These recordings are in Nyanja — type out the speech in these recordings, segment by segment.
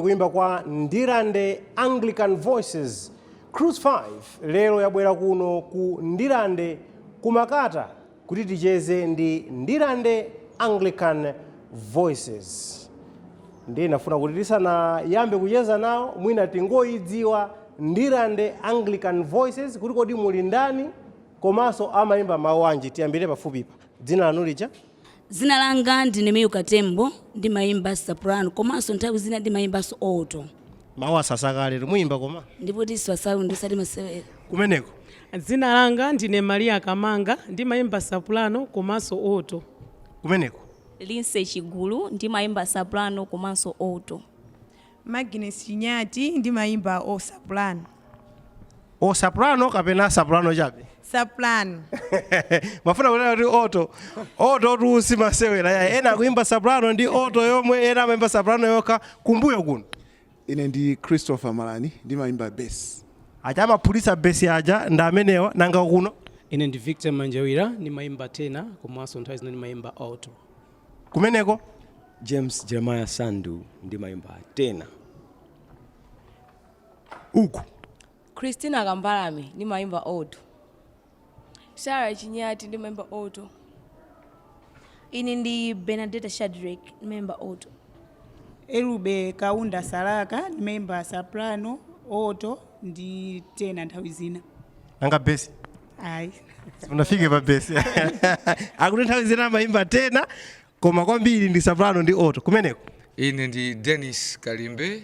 Kuimba kwa Ndirande Anglican Voices Cruise 5 lero yabwera kuno ku Ndirande kumakata kuti ticheze ndi Ndirande Anglican Voices. Ndi nafuna kuti tisana yambe kucheza nawo mwina tingoyidziwa Ndirande Anglican Voices kuti kodi muli ndani komanso amaimba mawu anji. Tiyambire pafupipa. Dzina lanu lija? Zina langa ndine Miyu Katembo, ndimayimba soprano komanso nthawi zina ndimayimbanso alto. Mawu asasakale muimba koma? Ndipo tiswasalu ndisati masewera. Kumeneko? Zina langa ndine Maria Kamanga, ndimayimba soprano komanso alto. Kumeneko? Linse Chigulu, ndimayimba soprano komanso alto. Magnus Chinyati, ndimayimba o soprano. O soprano kapena soprano chabe? Soprano. Mafuna kunena kuti auto tusi masewera ena kuimba soprano ndi auto yomwe ena amaimba soprano yoka kumbuyo kuno. Ine ndi Christopher Malani ndimayimba bass. Aja amaphulitsa bass aja ndi amenewa nanga kuno. Ine ndi Victor Manjawira ndimayimba tena komanso nthawi zina ndimayimba auto. Kumeneko? James Jeremiah Sandu ndimayimba tena. Uku Christina Kambalame ndimayimba auto. Sarah Chinyati ndimayimba auto. Ine ndi Benedetta Shadrack ndimayimba auto. Elube Kaunda Salaka ndimayimba soprano, auto ndi tena nthawi zina. Nanga bass? Ayi. Unafike pa bass. Akuti nthawi zina amaimba tena koma kwambiri ndi soprano ndi auto. Kumeneko? Ine ndi Dennis Kalimbe,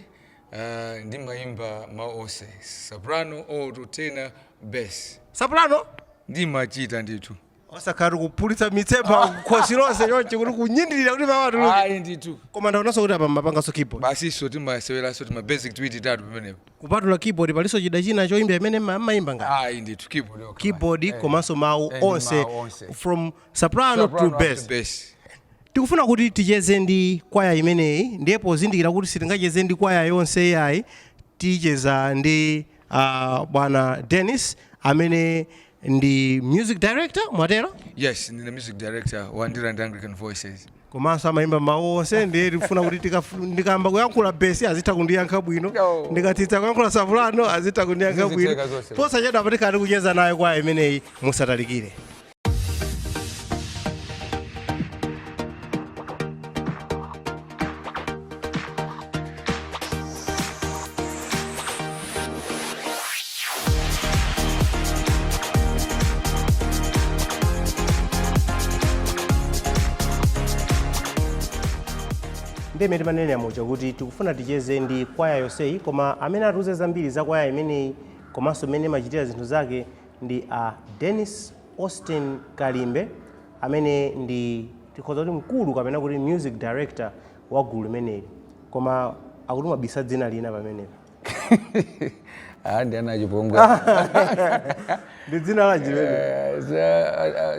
ndimayimba maose soprano, auto, tena, bass. Soprano? Ndimachita ndithu. Osakari kuphulitsa mitsemba khosi lonse chonche kuti kunyindirira kuti mawatu. Ayi ndithu. Koma ndaonanso kuti apa mapanganso keyboard. Basiso timaseweraso tima basic tweet itatu pamenepo. Kupatula keyboard paliso chida china choimba imene maimba ngati. Ayi ndithu keyboard yoka. Keyboard komanso mawu onse from soprano to bass. Tikufuna kuti ticheze ndi kwaya imeneyi ndipo zindikira kuti sitingacheze ndi kwaya yonse yayi ticheza ndi bwana Dennis amene ndi music director mwatero? Yes, ndi music director wa Ndirande Anglican Voices. komanso amayimba mawu onse ndiye tifuna kuti ndikamba kuyankhula besi azitha kundiyankha bwino ndikatitsa kuyankhula sapulano azitha kundiyankha bwino posachedwa patikati kucheza nayo kwa imeneyi musatalikire. Ndemeti manene amoja kuti tikufuna ticheze ndi kwaya yonseyi koma amene atiuze zambiri za kwaya imeneyi komanso amene machitira zinthu zake ndi Dennis Austin Kalimbe amene ndi tikhoza kuti mkulu kapena kuti music director wa gulu limeneli koma akuti mabisa dzina lina pamenepa. Ndi anachipongwe. Ndi dzina la jimene.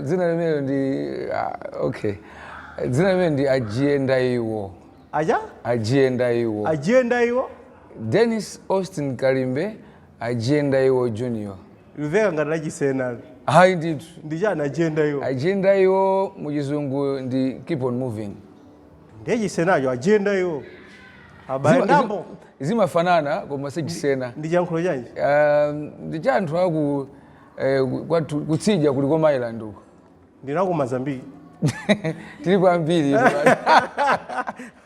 Dzina limene ndi okay. Dzina limene ndi Ajienda Iwo. Aja? Ajienda Iwo. Ajienda Iwo? Dennis Austin Kalimbe, Ajienda Iwo Junior. Luveka ngati lachisena. Hayi ndithu. Ndichana Ajienda Iwo. Ajienda Iwo muchizungu ndi keep on moving. Ndiye chisenacho Ajienda Iwo. Abayendambo. Zimafanana koma si chisena. Ndi chankhulo chanji? Ndi chanthu aku kutsija kuliko Maryland uko. Ndinako Mozambique. Tiri kwambiri.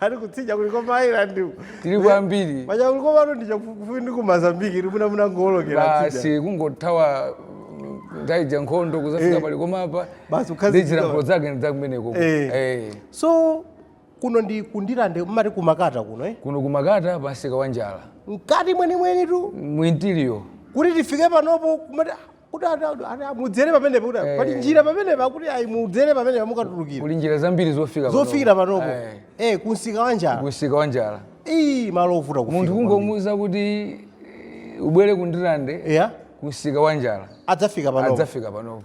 Ari kutsija kuliko Maryland uko. Tiri kwambiri. Maja kuliko vano ndichakufundi ku Mozambique muna ngolokera tsija. Basi kungothawa ndaija nkhondo kuzafika pali komapa. Basi ukhazi ndijira mpozake ndzakumeneko. So kuno ndi kundirande mari kumakata kuno kuno kumakata pasika wanjala mkati mweni tu mwintiliyo kuti tifike panopo kumati kuti mudzere pamene kuti pali njira pamene pakuti ayi mudzere pamene mukatulukira kuli njira zambiri zofikira panopo kunsika wanjala malo ovuta kufika munthu kungomuza kuti ubwere kundirande kunsika wanjala adzafika panopo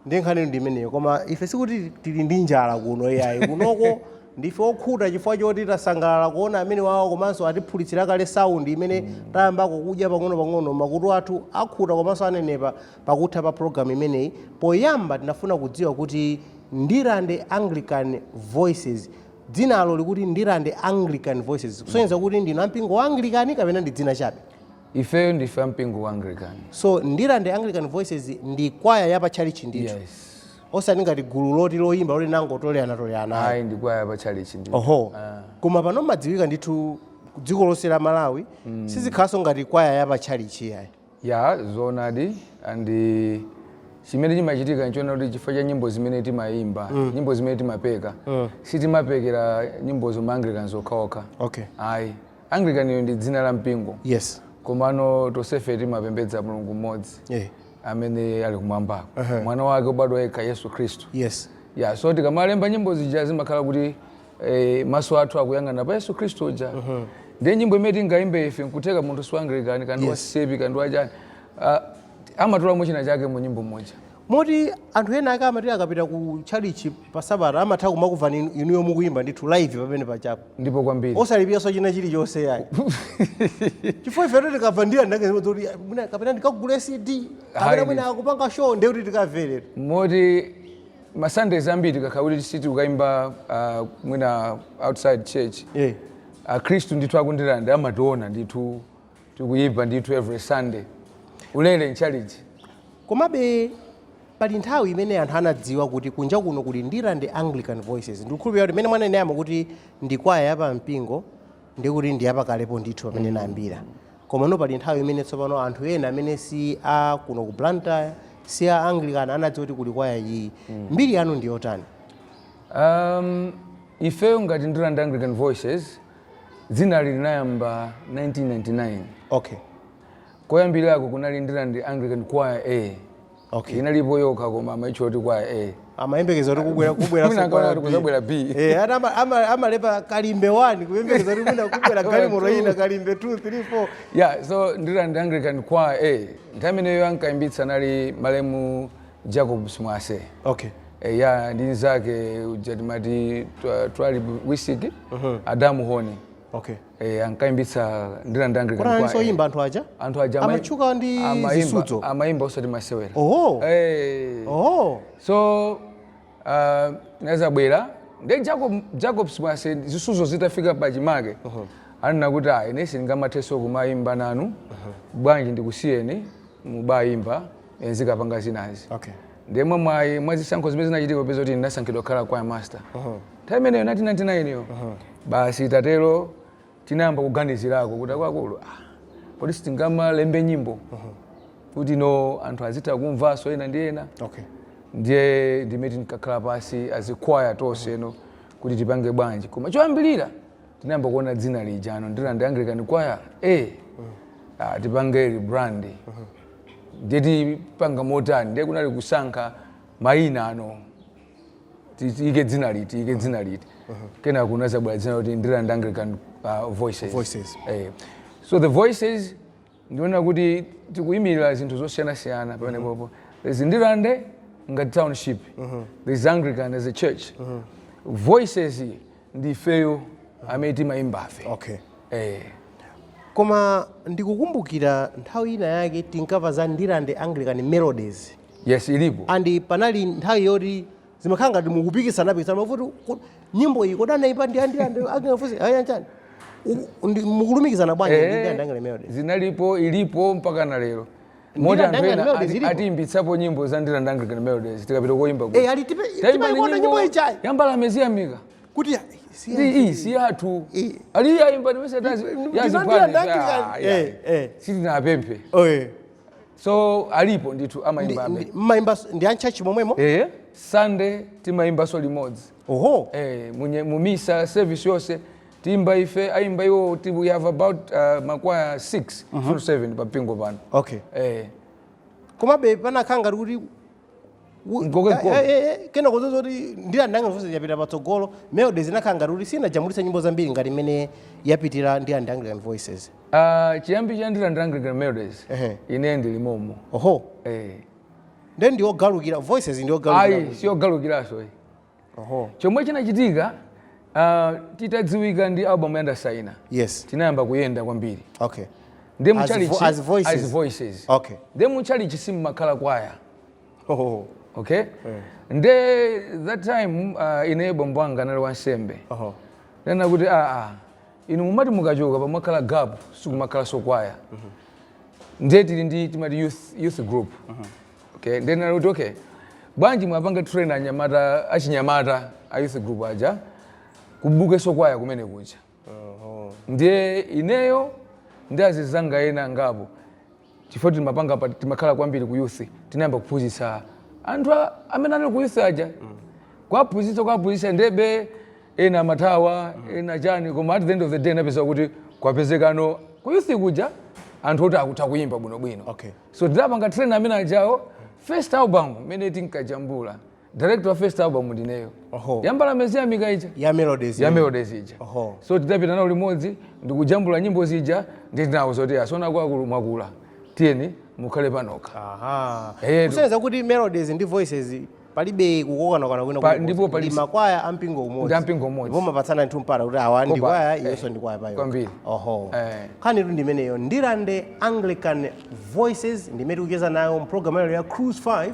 ndenkhani ndi imeneyo koma ife sikuti tili ndi njala kuno ayi kunoko ndife okhuta chifukwa choti tasangalala kuona amene wawo komanso atiphulitsira kale sound imene tayamba kukudya pang'ono makutu athu akhuta komanso anenepa pakutha pa program imeneyi. Poyamba tinafuna kudziwa kuti Ndirande Anglican Voices dzinalo likuti Ndirande Anglican Voices kusonyeza kuti ndina mpingo wa Anglikani kapena ndi dzina chabe? Ifeyo ndife mpingo wa Anglikani. So Ndirande Anglican Voices ndi kwaya yapa chalichi ndithu? Yes. Osati ngati gulu loti loyimba loti nango toleana. Ayi ndi kwaya yapa chalichi ndithu. Oho. Koma pano madziwika ndithu dziko lonse la Malawi sizikhaso ngati kwaya yapa chalichi yayi. Ya zonadi andi chimene chimachitika nchona kuti chifukwa cha nyimbo zimene timayimba nyimbo zimene timapeka sitimapekera nyimbo zoma Anglican zokhaokha. Okay. Ayi Anglican ndi dzina la mpingo. Yes. Komano tosefe timapembedza Mulungu mmodzi. Amene ali kumwambako mwana wake obadwa yekha Yesu Kristu. Yes. Ya so tikamalemba nyimbo zija zimakhala kuti maso athu akuyang'ana pa Yesu Kristu uja. Ndiye nyimbo imene tingaimbe ife nkuteka munthu si Anglikani kandi wasepi kandi wachani amatula china chake mu nyimbo moja. Moti anthu ena ake amati akapita ku chalichi pa Sabata amatha kumakumva inuyo mukuyimba ndithu live pamene pachapo. Ndipo kwambiri. Osalipiranso china chilichonse yayi. Chifukwa ife tikamva ndira ndakazoti kapena ndikagule CD kapena mwina akupanga show ndiye kuti tikamverera. Moti Sundays ambiri tikakhala kuti siti kukaimba mwina outside church. Kristu ndithu akundirande amationa ndithu tikuyimba ndithu every Sunday. Ulele nchalichi. Komabe pali nthawi imene anthu anadziwa kuti kunja kuno kuli Ndirande Anglican Voices. Ndikukhulupirira kuti imene mwaneneyamo kuti ndi kwaya yapa mpingo ndi kuti ndi yapa kalepo ndithu pamene nayambira. Komano pali nthawi imene tsopano anthu ena amene si a kuno ku Blantyre si a Anglican anadziwa kuti kuli kwaya iyi. Mbiri yanu ndi yotani? Ifeyo ngati Ndirande Anglican Voices dzina linayamba 1999. Okay. Koyambirako kunali Ndirande Anglican Choir A. Okay. Inalipo yokha koma amaichoti Choir A. Amayembekeza kuti kubwera kuzabwera B. Amalepa Kalimbe 1 kuyembekeza kuti kuna kubwera Galimoto ina Kalimbe 2 3 4. Yeah, so Ndirande Anglican Choir A. Ntameneyo ankaimbitsa nali malemu Jacob Smwase. Okay. Ya ndi zake ujatimati twali wisiki Adamu Honi. Okay. Ankaimbitsa Ndirande Anglican Choir. Kuna so yimba anthu aja? Anthu aja amachuka ndi zisudzo. Amaimba osati masewera. So nazabwera Nde Jacobs mwase zisuzo zitafika pachimake. Anena kuti ine sindingamathenso kumayimba nanu. Bwanji ndikusiyeni mubayimba enzikapanga zinazi. Okay. Ndemwe mwazisankho zimene zinachitika peza kuti ndinasankhidwa kukhala choir master. Time imeneyo 1999 yo. Basi tatero tinayamba kuganizirako kuti akulu kodi sitingamalembe nyimbo kuti no anthu azita kumvaso ena ndi ena. Okay. Ndiye ndimeti nkakhala pasi azikwaya tonse no kuti tipange bwanji. Koma choyambirira tinayamba kuona dzina lijano Ndirande Anglican Choir tipange rebrand. Ndiye tipanga motani ndiye kunali kusankha mayina ano ike dzina liti kena kunaza bwa dzina kuti Ndirande Anglican Voices. So the Voices ndiona kuti tikuyimirira zinthu zosiyana pamene popo. There's Ndirande ngati township. There's Anglican as a church. Voices ndi feyo ameti maimbafe. Okay. Koma ndikukumbukira nthawi ina yake tinkava za Ndirande Anglican Melodies. Yes, ilipo. Andi panali nthawi yoti zimakhala ngati mukupikisana mavuti nyimbo iyi kodana ipa ndi Ndirande Anglican Voices ayanjani. Mukulumikizana bwanji ndi Ndirande Anglican Melodies. Zinalipo ilipo mpaka na lero. Moja anthu atiimbitsapo nyimbo za Ndirande Anglican Melodies tikapita kuimba kuti. Ali tipaikuona nyimbo ichayi. Yambala meziyamika. Kuti si yathu. Ali yaimba nimese tazi yazipani. Sitina apempe. So alipo nditu amaimba abe. Maimba ndi anchachi momwemo? Sunday timaimba so limodzi. Oho. Mumisa service yose timba ife aimba yo we have about makwaya 6 to 7 pa pingo pano. Okay. Koma be panakanga kuti kena kuzozo kuti Ndirande Anglican Voices yapita patsogolo Melodies inakanga kuti sinajambulitsa nyimbo zambiri ngati imene yapitira Ndirande Anglican Voices. Chiyambi cha Ndirande Anglican Melodies ine ndili momo. Oho. Then ndi ogalukira Voices ndi ogalukira. Ayi si ogalukiraso. Oho. Chomwe chinachitika titadziwika ndi album ya Ndasaina. Yes. Tinayamba kuyenda kwambiri. Okay. As Voices. As Voices. Okay. Muchali chisimu makhala kwaya. Oh. Okay. Nde that time ine bombo anga nali wansembe. Nena kuti inu mumati mukachoka pa makhala gap sikumakhala so kwaya. Nde tili ndi timati youth group. Okay. Nde nali kuti okay. Bwanji mwapanga train anyamata achinyamata a youth group aja kubuke so kwaya kumene kuja. Ndiye ineyo ndazizanga ena ngapo. Chifukwa timapanga timakhala kwambiri ku youth tinayamba kuphunzitsa anthu amene ali ku youth aja kwaphunzitsa ndebe ena mathawa ena chani koma at the end of the day napeza kuti kwapezekano ku youth kuja anthu oti akutha kuyimba bwinobwino. Okay. So tidapanga train amene ajawo first album imene tinkajambula director wa first album ndineyo. Yambala meziyamika ija ya Melodies ija. So tidapita nawo limodzi ndikujambula nyimbo zija ndinawo zoti asona kwakulu mwakula tieni mukhale panoka. Kusenzeza kuti Melodies ndi Voices palibe kukokana kwina ndipo pali makwaya ampingo umodzi. Ndipo mapatsana nthu mpara kuti awa ndi kwaya yeso ndi kwaya payo. Kwambiri. Khani ndimeneyo Ndirande Anglican Voices ndimene tikuyeza nayo mprogram ya Cruise 5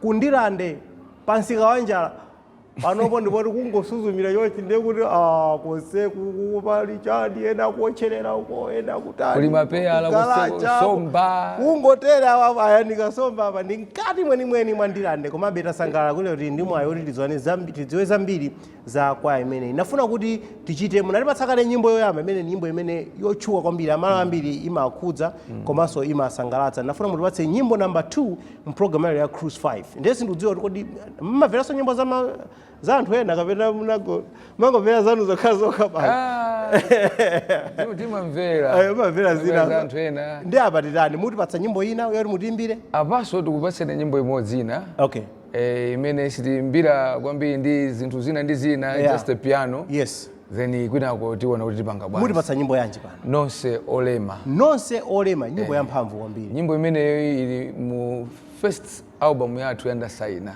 ku Ndirande pansika wanjala panopo ndipoti kungosuzumira yochi ndekuti kose kupali chadi ena kuocherera uko ena kutali kuli mapeya ala kusomba kungotera ayanika somba apa ndi nkati mweni mwa Ndirande koma beta sangala kule kuti ndi mwayo kuti tidziwe zambiri za kwaya imene nafuna kuti tichite munatipatsakale nyimbo yoyamba imene nyimbo imene yotchuka kwambiri amalo ambiri imakhudza komanso imasangalatsa nafuna mutipatse nyimbo number 2 mprogram ya Cruise 5 ndesi ndidziwa kuti mmamveranso nyimbo za anthu ena kapena mangomvera zanu zokha basi. Timamvera zina anthu ena. Ndi apa titani mutipatsa nyimbo ina yoti mutiimbire? Apaso tikupatseni nyimbo imodzi ina. Okay. Imene sitiimbira kwambiri ndi zinthu zina ndi zina just a piano. Yes. Then kwinako tiona kuti tipanga bwanji. Mutipatsa nyimbo yanji pano? Nonse olema. Nonse olema nyimbo yamphamvu kwambiri. Nyimbo imene ili mu first album yathu ya Ndasaina.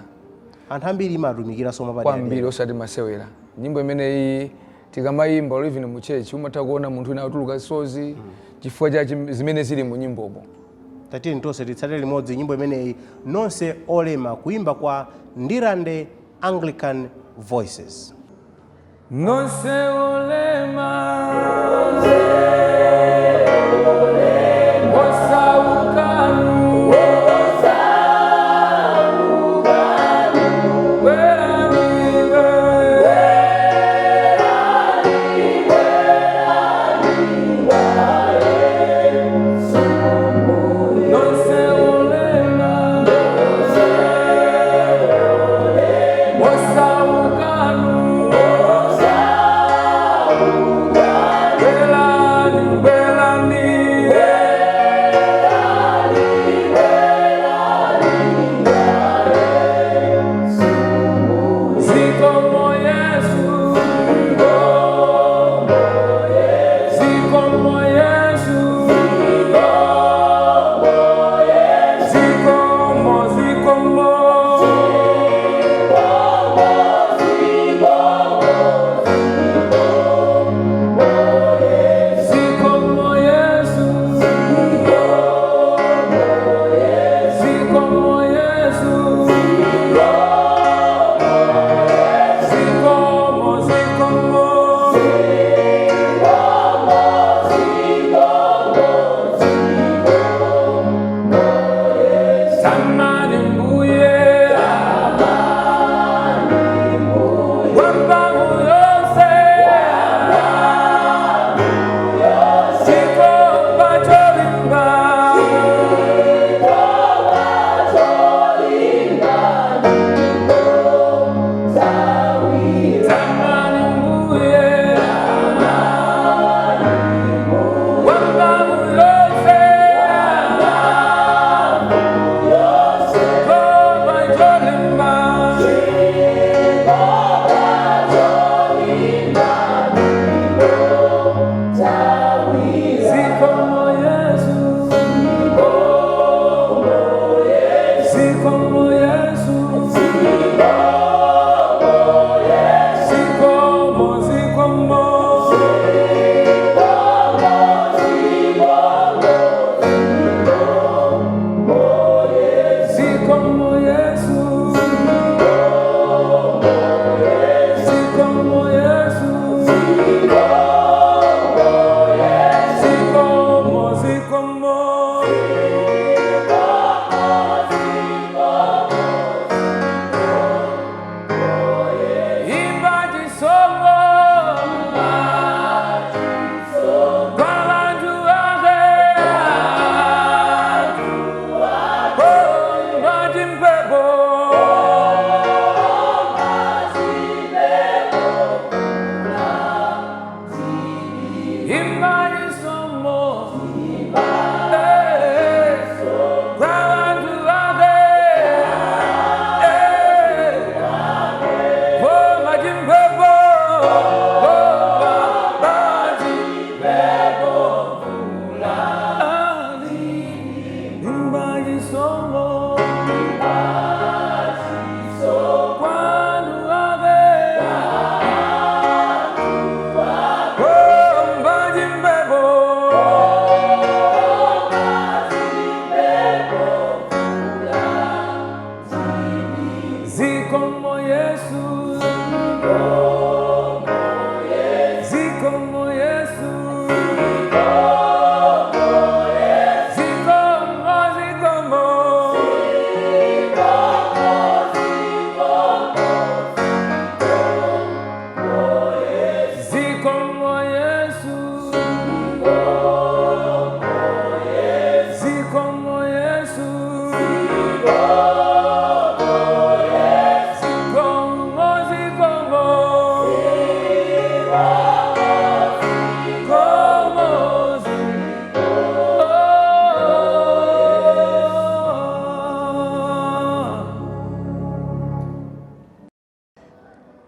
Anthu ambiri imatumikira soma padera. Kwambiri osati masewera. Nyimbo imene iyi tikamayimba even mu church umatha kuona munthu ina atuluka sozi chifukwa cha zimene zili mu nyimbopo. Tatini tonse titsatire limodzi nyimbo imeneyi nonse olema kuimba kwa Ndirande Anglican Voices. No se olema.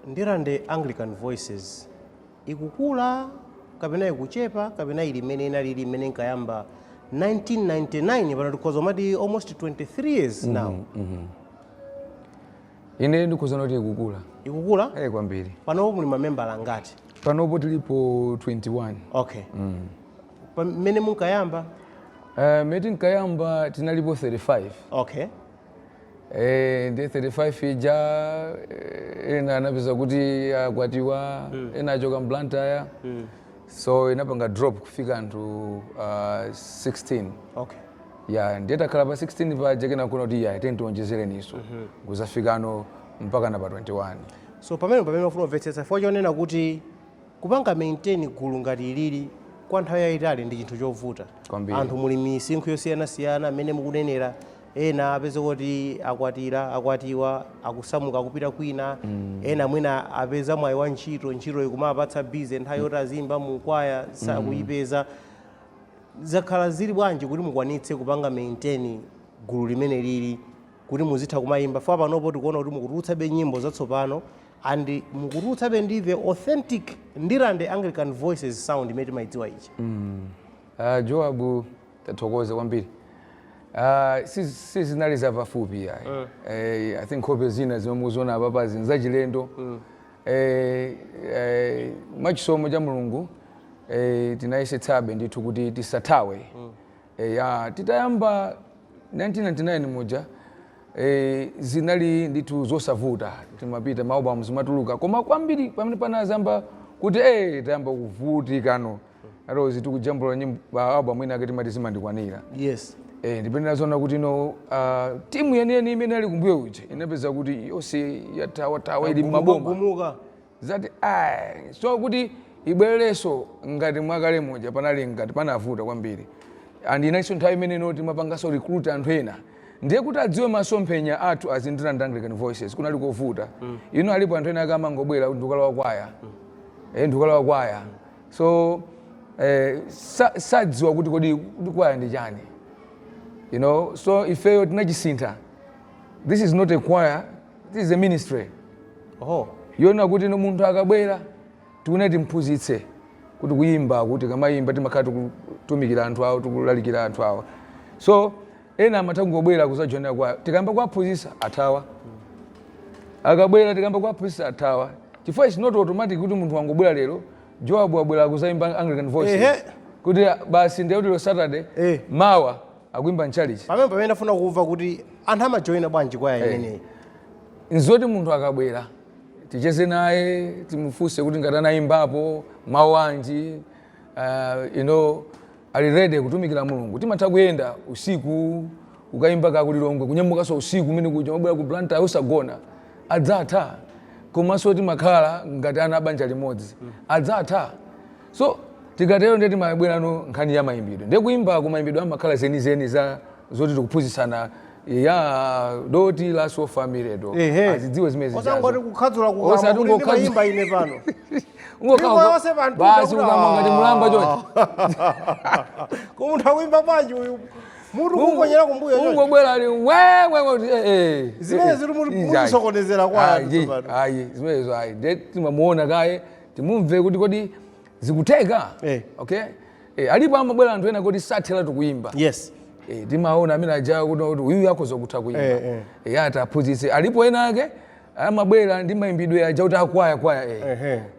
Ndirande Anglican Voices ikukula kapena ikuchepa kapena ili imene inalili imene nkayamba 1999 pano tikhoza mati almost 23 years now. Ine ndikhoza kuti ikukula. Ikukula? Kwambiri. Pano muli mamemba langati? Panopo tilipo 21. Okay. Mmene munkayamba? Mmene tinkayamba tinalipo 35. Okay. ndi 35 ija ena anapeza kuti akwatiwa ena achoka Blantyre so inapanga drop kufika anthu 16 okay ya ndiyetakhala pa 16 paja kena kuna kuti ya tentionjezereniso kuzafikano mpaka na pa 21 so pamene wafuna kumvetsetsa fo chonena kuti kupanga maintain gulu ngati ilili kwa nthawi yayitali ndi chinthu chovuta anthu muli misinkhu yosiyanasiyana amene mukunenera ena apeze kuti akwatiwa akusamuka kupita kwina ena mwina apeza mwayi wa ntchito ikumapatsa bize nthawi yoti azimba mu kwaya sakuyipeza zakhala zili bwanji kuti mukwanitse kupanga maintain gulu limene lili kuti muzitha kumayimba fo panopo tikuona kuti mukutulutsabe nyimbo zatsopano and mukutulutsabe ndive authentic Ndirande Anglican Voices sound imene timayidziwa ichi Joabu tathokoza kwambiri sizinali zapafupi I think khope zina zimuzona papa zinzachilendo mwachisomo cha Mulungu tinayesetsabe ndithu kuti tisathawe titayamba 1999 muja zinali ndithu zosavuta timapita maalbum zimatuluka koma kwambiri pamene panazamba kuti tayamba kuvutikano alozi tikujambula nyimbo album ina akati mati zimandikwanira yes ndipenda zona kuti timu yeniyeni imene ali kumbuyo uja inapeza kuti yonse yatawa ili maboma zati so kuti ibwerereso ngati mwakale moja panali ngati panavuta kwambiri and inaiso nthawi imene noti mapangaso recruit anthu ena ndiye kuti adziwe masomphenya athu as Ndirande Anglican Voices kunali kovuta alipo anthu ena akamangobwera kuti ndikalowa kwaya ndikalowa kwaya so sadziwa kuti kodi kwaya ndi chani so ifeyo tinachisintha this is not a choir, this is a ministry yona kuti munthu akabwera tikune timphunzitse kuti kuyimba kuti kamayimba timakhala tikutumikira anthu awo tikulalikira anthu awo so ena amatha kungobwera kuzajoina kwaya tikamba kuwaphunzitsa athawa akabwera tikamba kuwaphunzitsa athawa chifukwa it's not automatic kuti munthu wangobwera lero Joabu abwera kuzayimba Anglican Voices kuti basi ndiye kuti Saturday mawa akuimba nchalichi pamene ndafuna kumva kuti anthu amajoina bwanji kwaya imeneyi nzoti munthu akabwera ticheze naye timufunse kuti ngati anayimbapo mawu anji ali ready kutumikira Mulungu timatha kuyenda usiku ukayimba kakulilongwe kunyamukanso usiku umene kuja mabwera ku Blantyre usagona adzatha komanso timakhala ngati ana banja limodzi adzatha so tikatero ndiye timabwerano nkhani ya mayimbidwe ndiye kuyimba kumayimbidwe amakhala zenizeni zoti tikuphunzitsana doti la so family do azidziwe zimezi osangoti kukhadzula kumayimba ine pano basi ukamangati mulamba chonchi kumunthu akuyimba bwanji uyu mutu kukonyera kumbuyo chonchi ungobwera ali zimene zili mutisokonezera kwaya zimenezo ndiye timamuona kaye timumve kuti kodi zikuteka okay alipo amabwera anthu ena kuti sathera tikuyimba yes timaona amene ajawa kuti uyu akhoza kutha kuyimba ataphunzitse alipo ena ake amabwera ndi mayimbidwe aja kuti akwaya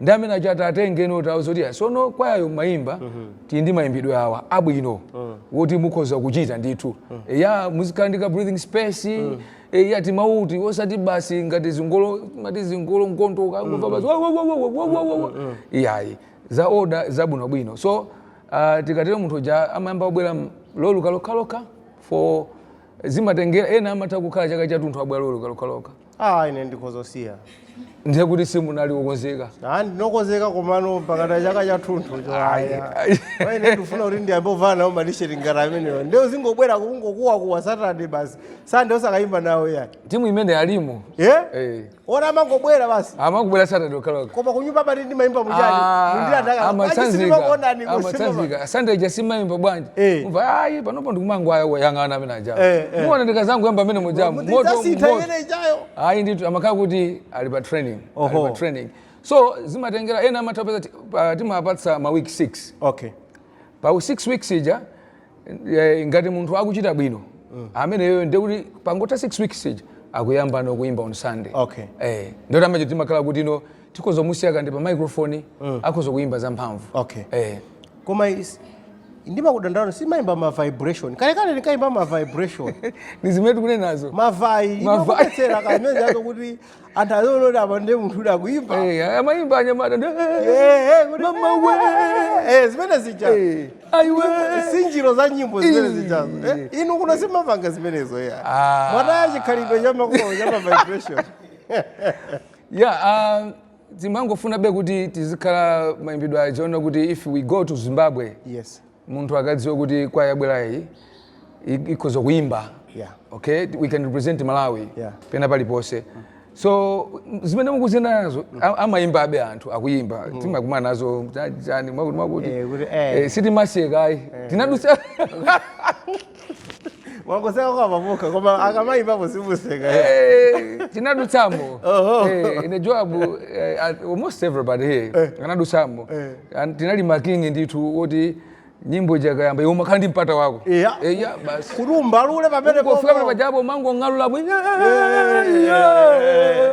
ndi amene aja atatenge noti zoti sono kwayayo mayimba tili ndi mayimbidwe awa abwino woti mukhoza kuchita ndithu muzikhala ndi ka breathing space timauti osati basi ngati zingolo nkontoka ngomva basi iyayi za order zabwinobwino so tikatero munthu ja amayamba kubwera loluka lokha for zimatengera ena amatha kukhala chaka chathunthu abwera loluka lokha ine ndikhozosiya ndiye kuti simunali wokonzeka ndinokonzeka komano pakati chaka chathunthu ine ndifuna kuti ndiyambe ovana nawo matisheti ngati amenewo ndiye zingobwera kungokuwakuwa Saturday basi Sunday osakayimba nawo ya timu imene alimo ona amangobwera basi amangobwera Saturday lokha koma kunyumba pati ndimayimba muchani amatsanzika Sunday jasimayimba bwanji umva panopo ndikumangwa yang'ana amene ajawo muona ndikazangu yamba amene mujamu moto ndithu amakhala kuti ali pa training so zimatengera ena amatapeza timapatsa ma week 6 pa 6 weeks ija ngati munthu akuchita bwino ameneyo ndiye kuti pangotha 6 weeks ija akuyamba nokuyimba on Sunday ndiyo amacho timakhala kuti tikhoza musiya kandi pa microphone akhoza kuyimba zamphamvu koma ndimakudandaula simayimba ma vibration kale ndikayimba ma vibration nizimeti kune nazo mavai imakutsera kamene yako kuti anthu azoloti apa ndi munthu uda kuimba amayimba anyamata mama we zimene zija aiwe sinjiro za nyimbo zimene zijazo inu kuna simapanga zimenezo ya mwataya chikhalidwe cha makolo cha ma vibration zimangofuna be kuti tizikhala mayimbidwe ajaona kuti if we go to Zimbabwe munthu akadziwa kuti kwa yabwera iyi ikhoza kuimba okay we can represent Malawi pena paliponse so zimene mukuzenda nazo amayimba abe anthu akuyimba timakumana nazo chani mwakuti sitimaseka ayi tinadusa Wangoseka kwa mamuka koma akamayimba posimuseka tinadutsamo ine job almost everybody here anadutsamo tinalima king ndithu woti nyimbo jakayamba yoma kandi mpata wako basi kurumba lule pamene kufika pale pajabo mango ngalula bwe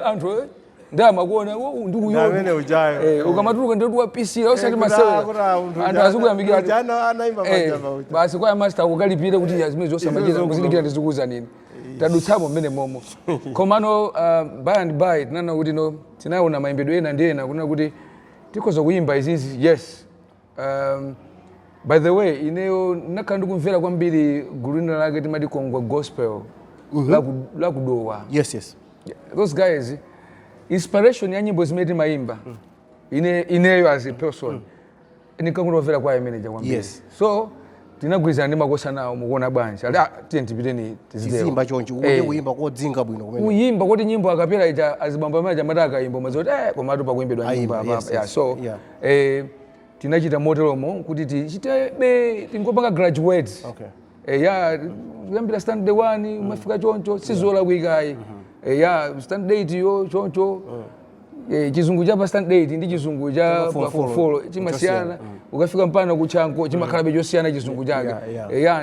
anthu ndama kuona ndikuyo amene ujayo ukamatuluka ndio tuwapisira usati masewa anthu azikuyambikia jana anaimba majaba uja basi kwa master ukalipira kuti yazimwe zosamajira kuzindikira ndizikuza nini tadutsamo mmene momo komano by and by tinana kuti no tinaona mayimbidwe ena ndi ena kunena kuti tikhoza kuimba izizi yes by the way ineyo nakhala ndikumvera kwambiri gulu lina lake timati Kongwa gospel la kudowa yes those guys inspiration ya nyimbo zimene timayimba ineyo as a person ndikakumvera kwa manager kwambiri so tinagwirizana ndi makosa nawo mukuona bwanji tiye tipiteni tizimba chonchi kuti kuimba kodzinga bwino kumene kuimba kuti nyimbo akapera ija azibamba maja mataka imbo mazoti komatu pakuimbidwa nyimbo apa so tinachita motelomo kuti tichite tingopanga graduates kuyambira standard 1 umafika choncho sizola kuikayi standard 8 yo choncho chizungu cha standard 8 ndi chizungu cha form chimasiyana ukafika mpana kuchanko chimakhalabe chosiyana chizungu chake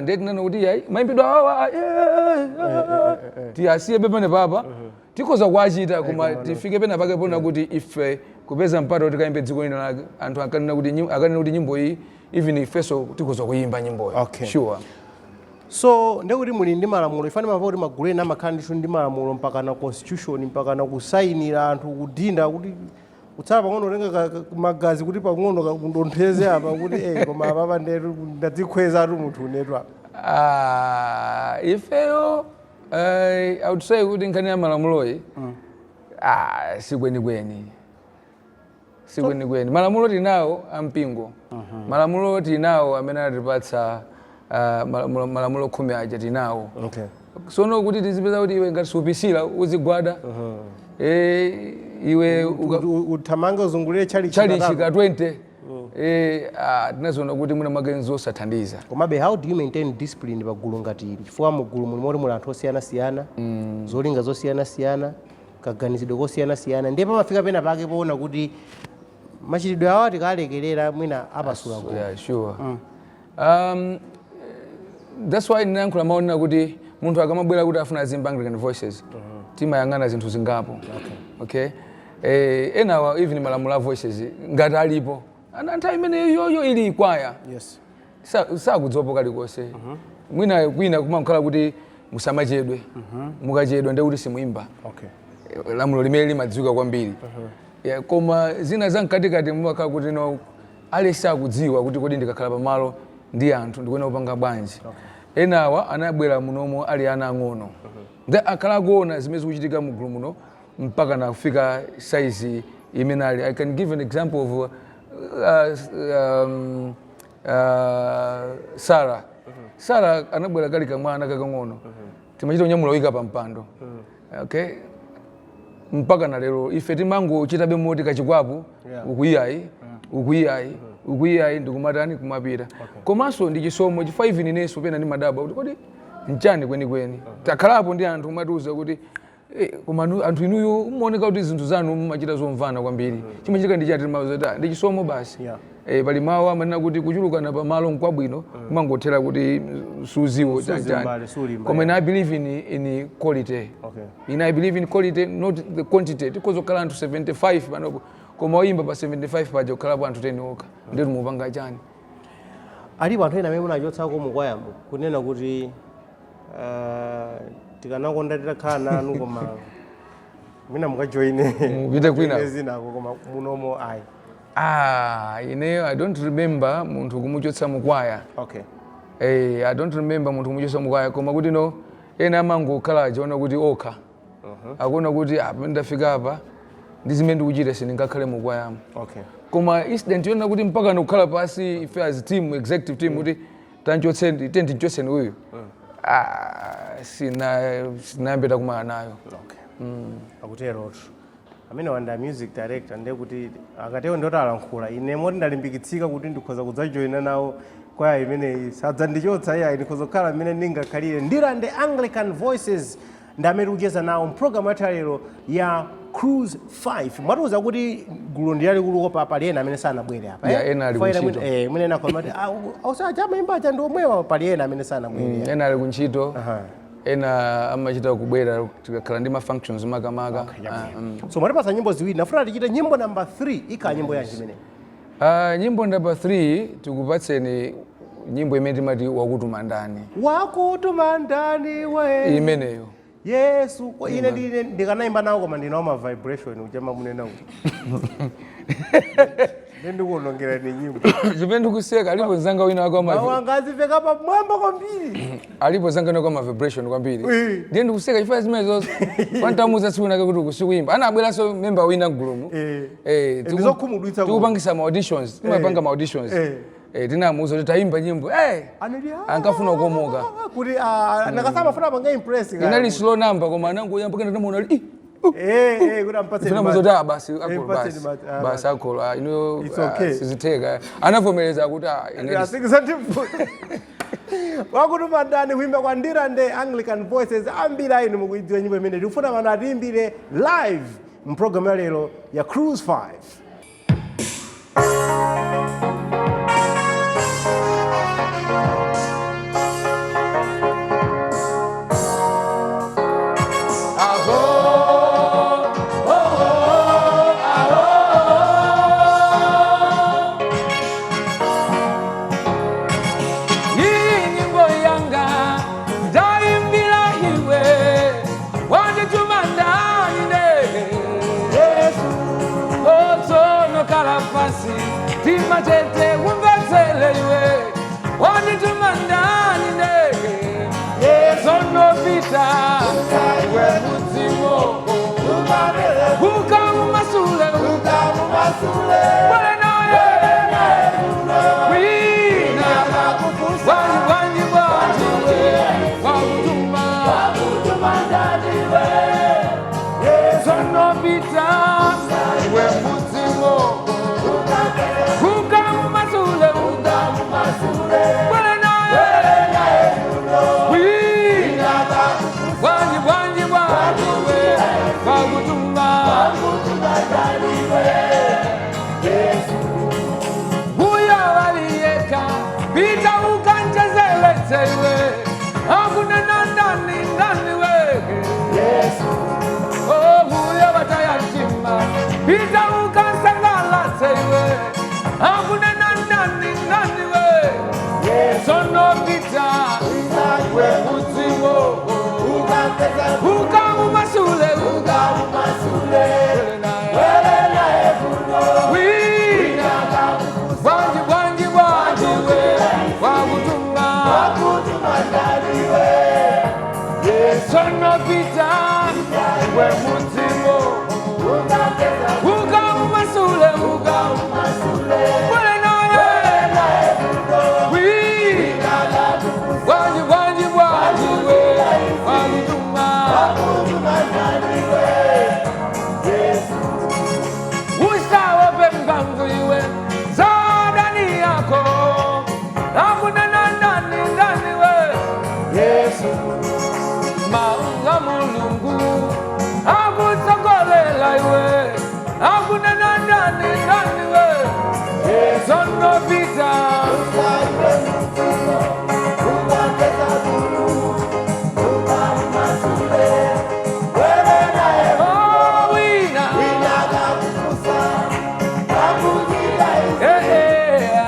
ndeti nana kuti mayimbidwa awa tiyasiye pepene papa tikhoza kuachita koma tifike pena pake pona kuti ife kupeza mpata kuti kaimbe dziko lina lake anthu akanena kuti nyimbo iyi even ifeso tikhoza kuyimba nyimboyo sure so ndekuti muli ndi malamulo ifanira mava kuti magulu ena amakhala ndithu ndi malamulo mpaka na constitution mpaka na kusayinira anthu kudinda kuti utsala pang'ono utenga magazi kuti pang'ono kundontheze apa kuti koma apapa ndetu ndadzikhweza atu munthu unetu apa ifeyo I would say kuti nkhani ya malamuloyi sikwenikweni malamulo tinawo ampingo malamulo tinawo amene atipatsa malamulo 10 aja tinawo sono kuti tizipeza kuti iwe ngati supisira uzigwada iwe uthamanga uzungulire chalichi ka 20 tinazoona kuti muna magenzo osathandiza komabe how do you maintain discipline pagulu ngati ili chifukwa mugulu muli muli anthu osiyanasiyana zolinga zosiyanasiyana kaganizidwe kosiyanasiyana ndiye pamafika pena pake poona kuti machitidwe awo tikalekerera mwina apasula sure that's why ndinayankhula maonera kuti munthu akamabwera kuti afuna azimba Anglican Voices timayang'ana zinthu zingapo okay enawa even malamulo a Voices ngati alipo nthawi imene yoyo ili ikwaya sakudzopo kalikonse mwina kwina kumakhala kuti musamachedwe mukachedwa ndi kuti simuimba lamulo limene limadziwika kwambiri koma zina za mkatikati mumakhala kuti no alesi akudziwa kuti kodi ndikakhala pamalo ndi anthu ndikuena kupanga bwanji enawa anabwera munomo ali ana ang'ono ndi akhala kuona zimene zikuchitika mu gulu muno mpaka na kufika size imene ali. I can give an example of Sarah. Sarah anabwera kali kamwana kakang'ono timachita unyamula wika pa mpando okay mpaka na lero ife timango chitabe moti kachikwapu ukuiyayi ndikumatani kumapita komanso ndi chisomo chi 5 ineso pena ndi madaba kuti kodi nchani kwenikweni takhalapo ndi anthu matiuza kuti koma anthu inuyo umaoneka kuti zinthu zanu mumachita zomvana kwambiri chimachitika ndi chati mazota ndi chisomo basi pali mawu amanena kuti kuchulukana pamalo nkwabwino kumangothera kuti suziwo chani koma I believe in quality I believe in quality not the quantity tikozokhala anthu 75 panopo koma oyimba pa 75 paja kukhalapo anthu 10 okha ndeti mupanga chani alipo anthu ena amene munachotsako mukwayamo kunena kuti tikanakonda titakhala nanu koma mwina mukajoine mupite kwina zinako koma munomo ayi. Ineyo I don't remember munthu kumuchotsa mukwaya. Okay. I don't remember munthu kumuchotsa mukwaya koma kuti no ena amangokhala achiona kuti okha. Akuona kuti ndafika apa ndi zimene ndikuchita sindingakhale mukwayamo. Okay. Koma incident yona kuti mpaka nokhala pasi ife as team executive team kuti tanchotseni tendichotseni uyu. Sinayambeta kumana nayo. Okay. Akutero amene wanda music director ndiye kuti akatewo ndoti alankhula ine moti ndalimbikitsika kuti ndikhoza kudzajoina nawo kwaya imeneyi sadzandichotsa iya ndikhoza kukhala imene ndingakhalire. Ndirande Anglican Voices ndamene kucheza nawo mpulogalamu yathu lero ya Cruise 5. Mwatiuza kuti gulu ndiyali kuluko pali ena amene sanabwere apa. Ena ali kuntchito. Mwene ena kwamati ausachama imbacha ndi omwewa pali ena amene sanabwere. Ena ali kuntchito. Ena amachita kubwera tikakhala ndi ma functions makamaka. So mwatipasa nyimbo ziwiri nafuna tichite nyimbo number 3 ikhala nyimbo yanji imene? Nyimbo number 3 tikupatseni nyimbo imene timati wakutuma ndani. Wakutuma ndani we. Imeneyo. Yesu ine ndikanaimba nawo koma ndinawo vibration uchama munena kuti. Ndikuonongera ni nyimbo. Chimene ndikuseka alipo zanga wina wako ama. Wangaziveka pa mwamba kwambiri. Alipo zanga wako ama vibration kwambiri. Ndiye ndikuseka chifukwa zimene zonse. Kwantamuza siku nake kuti kusikuimba. Anabweranso member wina gulumu. Ndizokhumudwitsa. Tikupangisa ma auditions. Timapanga ma auditions. Tinamuza kuti taimba nyimbo. Ankafuna kukomoka. Kuti nakasama funa panga impress. Inali slow number koma anango yamba kana tamuona kuti kuti ampatse muzota basi basi akhola ino sizitheka anavomereza kuti wakutuma ndani kuimba kwa Ndirande Anglican Voices ambira inu mukuidziwa nyimbo imene tikufuna vanhu atiimbire live mprogramu ya lero ya Cruise 5. Timachete umbezele iwe wanituma ndani ndege sono vita iwe muzimo ukamumasule wale naye wina wanyi wakutuma ndani we sono vita iwe muzimo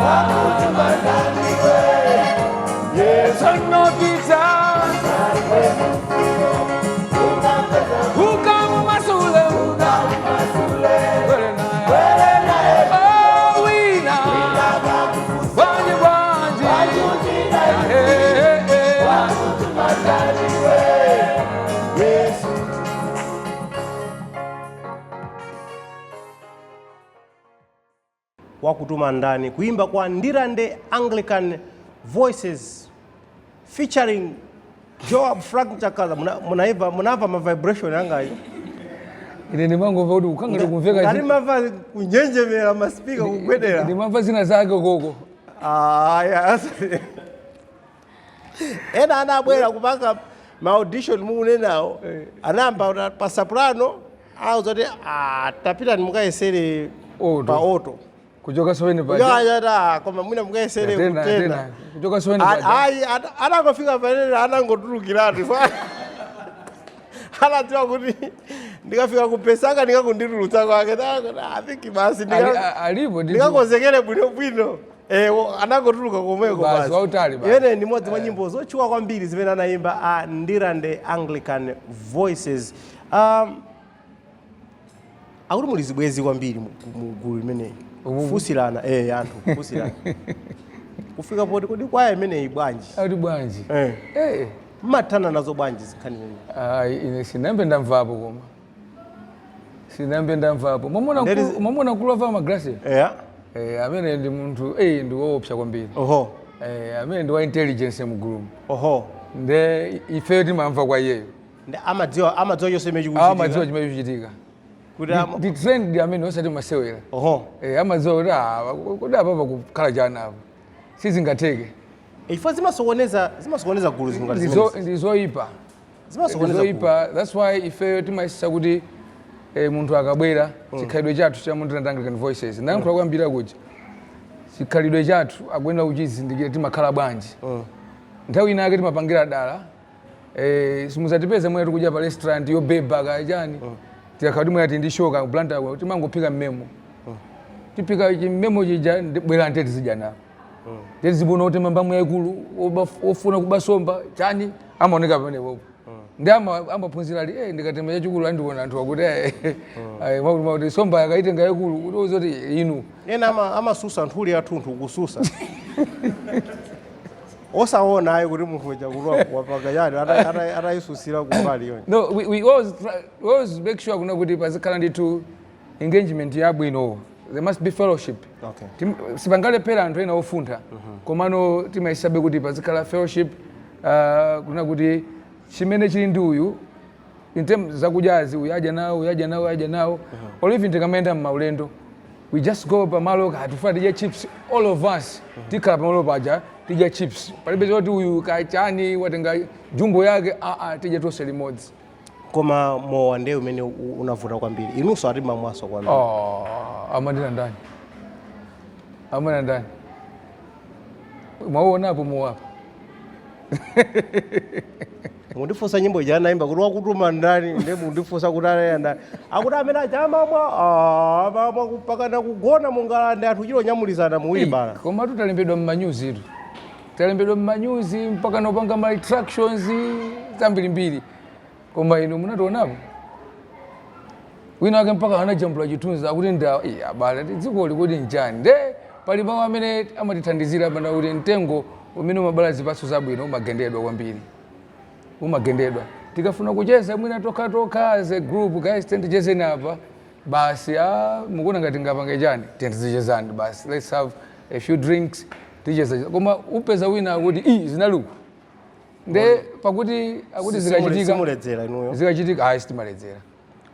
Wakutuma ndani we anatuma ndani kuimba kwa Ndirande Anglican Voices featuring Joab Frank Chakaza. Munava ma vibration yanga hiyo. Ine ni mango vodi ukanga kumveka. Ngari mava kunyenjemera ma speaker kugwedera. Ni mava zina zake gogo. Yes. Ena anabwera kupanga ma audition mune nawo. Anamba pa soprano au zote tapita nimukaesere pa auto. Kujoka soweni pa. Ya koma mwina mukaesere tena. Kujoka soweni pa. Anangofika pale anangotulukiratu. Anatiwa kuti ndikafika kupesaka ndikakunditulutsa kwake. I think basi ndikakozekere bwino. Anangotuluka komweko basi. Yene ni modzi mwa nyimbo zochukwa kwambiri zimene anaimba Ndirande Anglican Voices. Akuti mulizibwezi kwambiri mugulu limeneyi. Kufusirana anthu kufusirana. Kufika poti kodi kwaya imeneyi bwanji. Akuti bwanji. Matana nazo bwanji zikhani imeneyi. Ine sinambe ndamvapo koma. Sinambe ndamvapo. Momona kulova magrasi. Amene ndi munthu ndi woopsa kwambiri. Amene ndi wa intelligence mugulu. Nde ife timamva kwa iyeyo. Nde amadziwa yonse imene amadziwa chimene chikuchitika. Ndi trend amene osati masewera. Amadziwa kuti apa kukhala chana apa. Sizingateke. Ifo zimasokoneza gulu zingati. Ndizoipa. Zimasokoneza. That's why ife timayisa kuti munthu akabwera chikhalidwe chathu cha Ndirande Anglican Voices. Ndayankhula kwambiri kuti chikhalidwe chathu akuyenda kuchizindikira timakhala bwanji. Nthawi ina yake timapangira dala. Simuzatipeza mwe tikudya pa restaurant yobeba kachani. Tikakhala timwe ati ndishoka blanda timangophika mmemo. Tipika mmemo chija bwera ntete zidya nawo. Ndezi zibono kuti mambamwe yakulu ofuna kubasomba chani amaoneka pamenepo. Ndi amaphunzira ali ndikatema chachikulu andiona anthu akuti mauti somba yakaitenga yakulu kuti uzoti inu. Yena amasusa nthuli yathunthu kususa. Osaona ayi kuti munthu weja kulwa wapagayani atayisusira kumbali yonse. No, we always make sure kuna kuti pazikhala ndithu engagement yabwino. There must be fellowship. Sipangale pera anthu ena ofuntha. Komano timayisabe kuti pazikhala fellowship kuna kuti chimene chili ndi uyu in terms zakudyazi uyaja nawo or even tikamenda m'maulendo we just go pamalo katufuna tidya chips all of us tikhala pamalo paja tidya chips palibe zoti uyu kachani watenga jumbo yake tidya tonse limodzi. Koma mowa nde umene unavuta kwambiri inunso ati mamwaso kwambiri. Amandirandani mwaonapo mowapo. Mundifunsa nyimbo ija anaimba kuti wakutuma ndani nde mundifunsa kuti anayenda akuti amene achamamwa kupakana kugona mungalande anthu chilo nyamulizana muwiri bala. Koma tutalembedwa m'manyuzi mpaka nopanga ma attractions zambirimbiri. Koma inu munationapo wina wake mpaka anajambula chitunzi akuti abale dziko likodi njani. Nde pali mawu amene amatithandizira bana kuti mtengo umene umabala zipatso zabwino umagendedwa kwambiri. Tikafuna kucheza mwina toka as a group guys tichezeni apa basi mukuona ngati ngapange chani tichezani basi let's have a few drinks ticheza. Koma upeza wina kuti zinaluka nde pakuti akuti zikachitika simuledzera inuyo zikachitika simaledzera.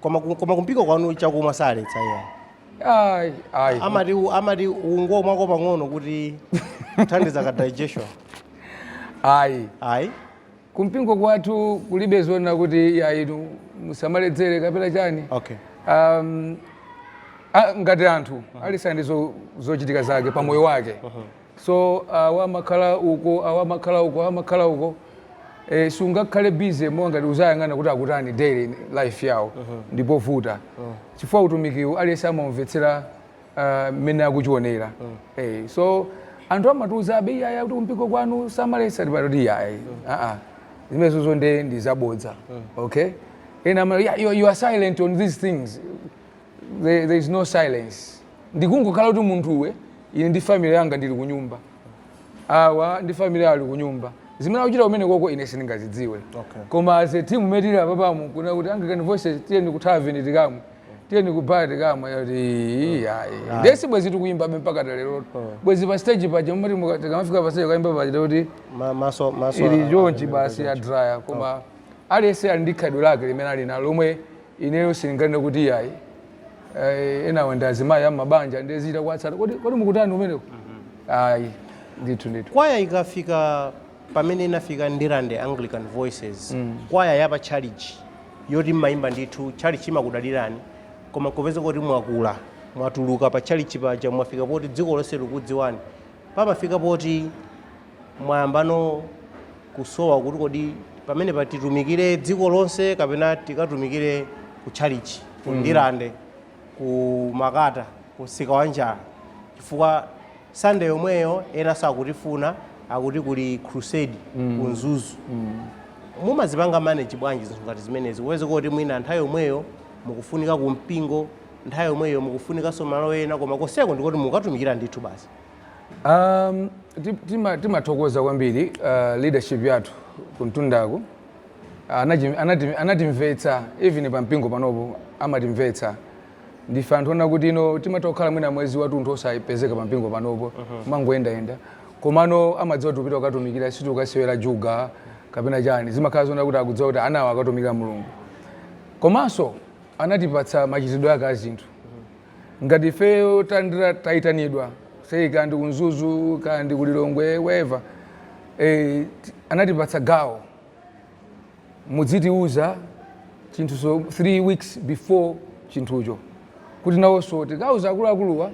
Koma kumpiko kwanu chakumwa saletsa iya. Amati ungomwa ko pang'ono kuti thandiza ka digestion. Kumpingo kwathu kulibe zona kuti inu musamaledzere kapena chani. Ngati anthu alisandi zochitika zake pa moyo wake. So awamakhala uko sungakhale busy monga ngati uzayang'ana kuti akutani daily life yawo ndipo vuta. Chifukwa utumikiwo aliyesa amamvetsera mmene akuchionera. So anthu amatiuza abe yaya kuti kumpingo kwanu samalesa tipatoti yaya. Zimenezo zonde ndizabodza. Okay? You are silent on these things. There is no silence. Ndikungokhala kuti munthuwe ine ndi family yanga ndili kunyumba. Ndi family ali kunyumba. Zimene akuchita umene koko ine sindingazidziwe. Koma as a team metira papamu kuna kuti Anglican Voices tiye ndi kuthaveni tikamu. tiyeni kupati kama yoti ndesi bwezi tikuyimba mpaka lero bwezi pa stage paja mumati mukamafika pa stage kaimba paja kuti maso ili jonji basi ya dryer koma aliyense ali ndi khadwe lake limene ali nalo lomwe ineyo sindinganene kuti yayi enawe ndazimayi amabanja ndezita kwatsata kodi mukutani umeneko ayi ndithu kwaya ikafika pamene inafika Ndirande Anglican Voices kwaya yapa challenge yoti mmayimba ndithu challenge imakudalirani koma kupeza kuti mwakula mwatuluka pa challenge paja mwafika poti dziko lonse likudziwani pamafika poti mwayambano kusowa kuti kodi pamene patitumikire dziko lonse kapena tikatumikire ku challenge ku Ndirande ku Makata ku Sika wa Njala chifukwa Sunday yomweyo ena sakutifuna akuti kuli crusade ku Nzuzu mumazipanga manage bwanji zinthu ngati zimenezi kuweze kuti mwina nthawi yomweyo mukufunika ku mpingo nthawi yomweyo mukufunika somalo ena koma koseko ndikuti mukatumikira ndithu basi timathokoza kwambiri leadership yathu kumtundaku anatimvetsa even pa mpingo panopo amatimvetsa ndife anthu ona kuti ino timatokhala mwina mwezi watunthu osapezeka pa mpingo panopo mangoyendayenda komano amadziwa tupita kukatumikira situ ukasewera juga kapena chani zimakhala zona kuti akudziwa kuti anawo akatumikira Mulungu komanso anatipatsa machitidwe ake azinthu ngati ifeyo tayitanidwa sei kandi kunzuzu kandi kulilongwe weva anatipatsa gawo mudzitiuza chinthu so 3 weeks before chinthucho kuti nawonso tikauza akuluakuluwa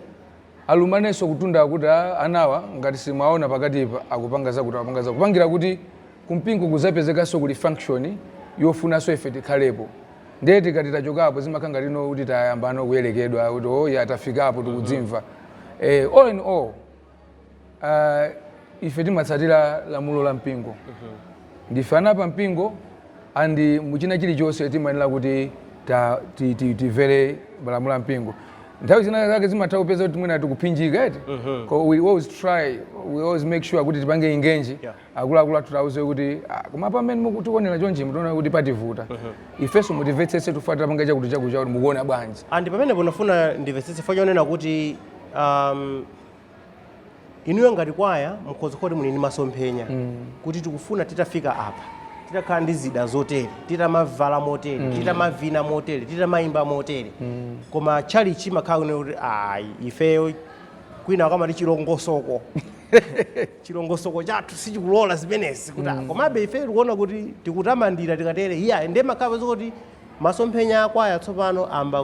alumanenso kutunda kuti anawa ngati simwaona pakatipa akupanga zakuti kupangira kuti kumpingo kuzapezekanso kuli function yofunanso ife tikhalepo ndiye tikati tachokapo zimakhala lino kuti tayambano kuyerekedwa kuti oya atafikapo tikudzimva all in all ife timatsatira lamulo la mpingo ndife ana pa mpingo andi muchina chilichonse timayenera kuti tivere malamulo a mpingo nthawi zina zake zimatha kupeza kuti mwina tikuphinjika eti we always make sure kuti tipange ingenji akuluakulu athu tauze kuti koma pamene mukutikonera chonchi mutiona kuti pativuta ifenso mutimvetsetse tufatira panga chakuti chakuti mukuona bwanji andi pamene ponafuna ndimvetsetse fa chonena kuti inuyo ngati kwaya mukhoza kuti muli ndi masomphenya kuti tikufuna titafika apa titakhala ndi zida zotere titamavala motere titamavina motere titamayimba motere koma chali chimakhala kuti ifeyo kwina akamati chilongosoko chilongosoko chathu sichikulola zimenezi kuti komabe ifeyo tikuona kuti tikutamandira tikatere iya ende makhala kuti masomphenya akwaya tsopano amba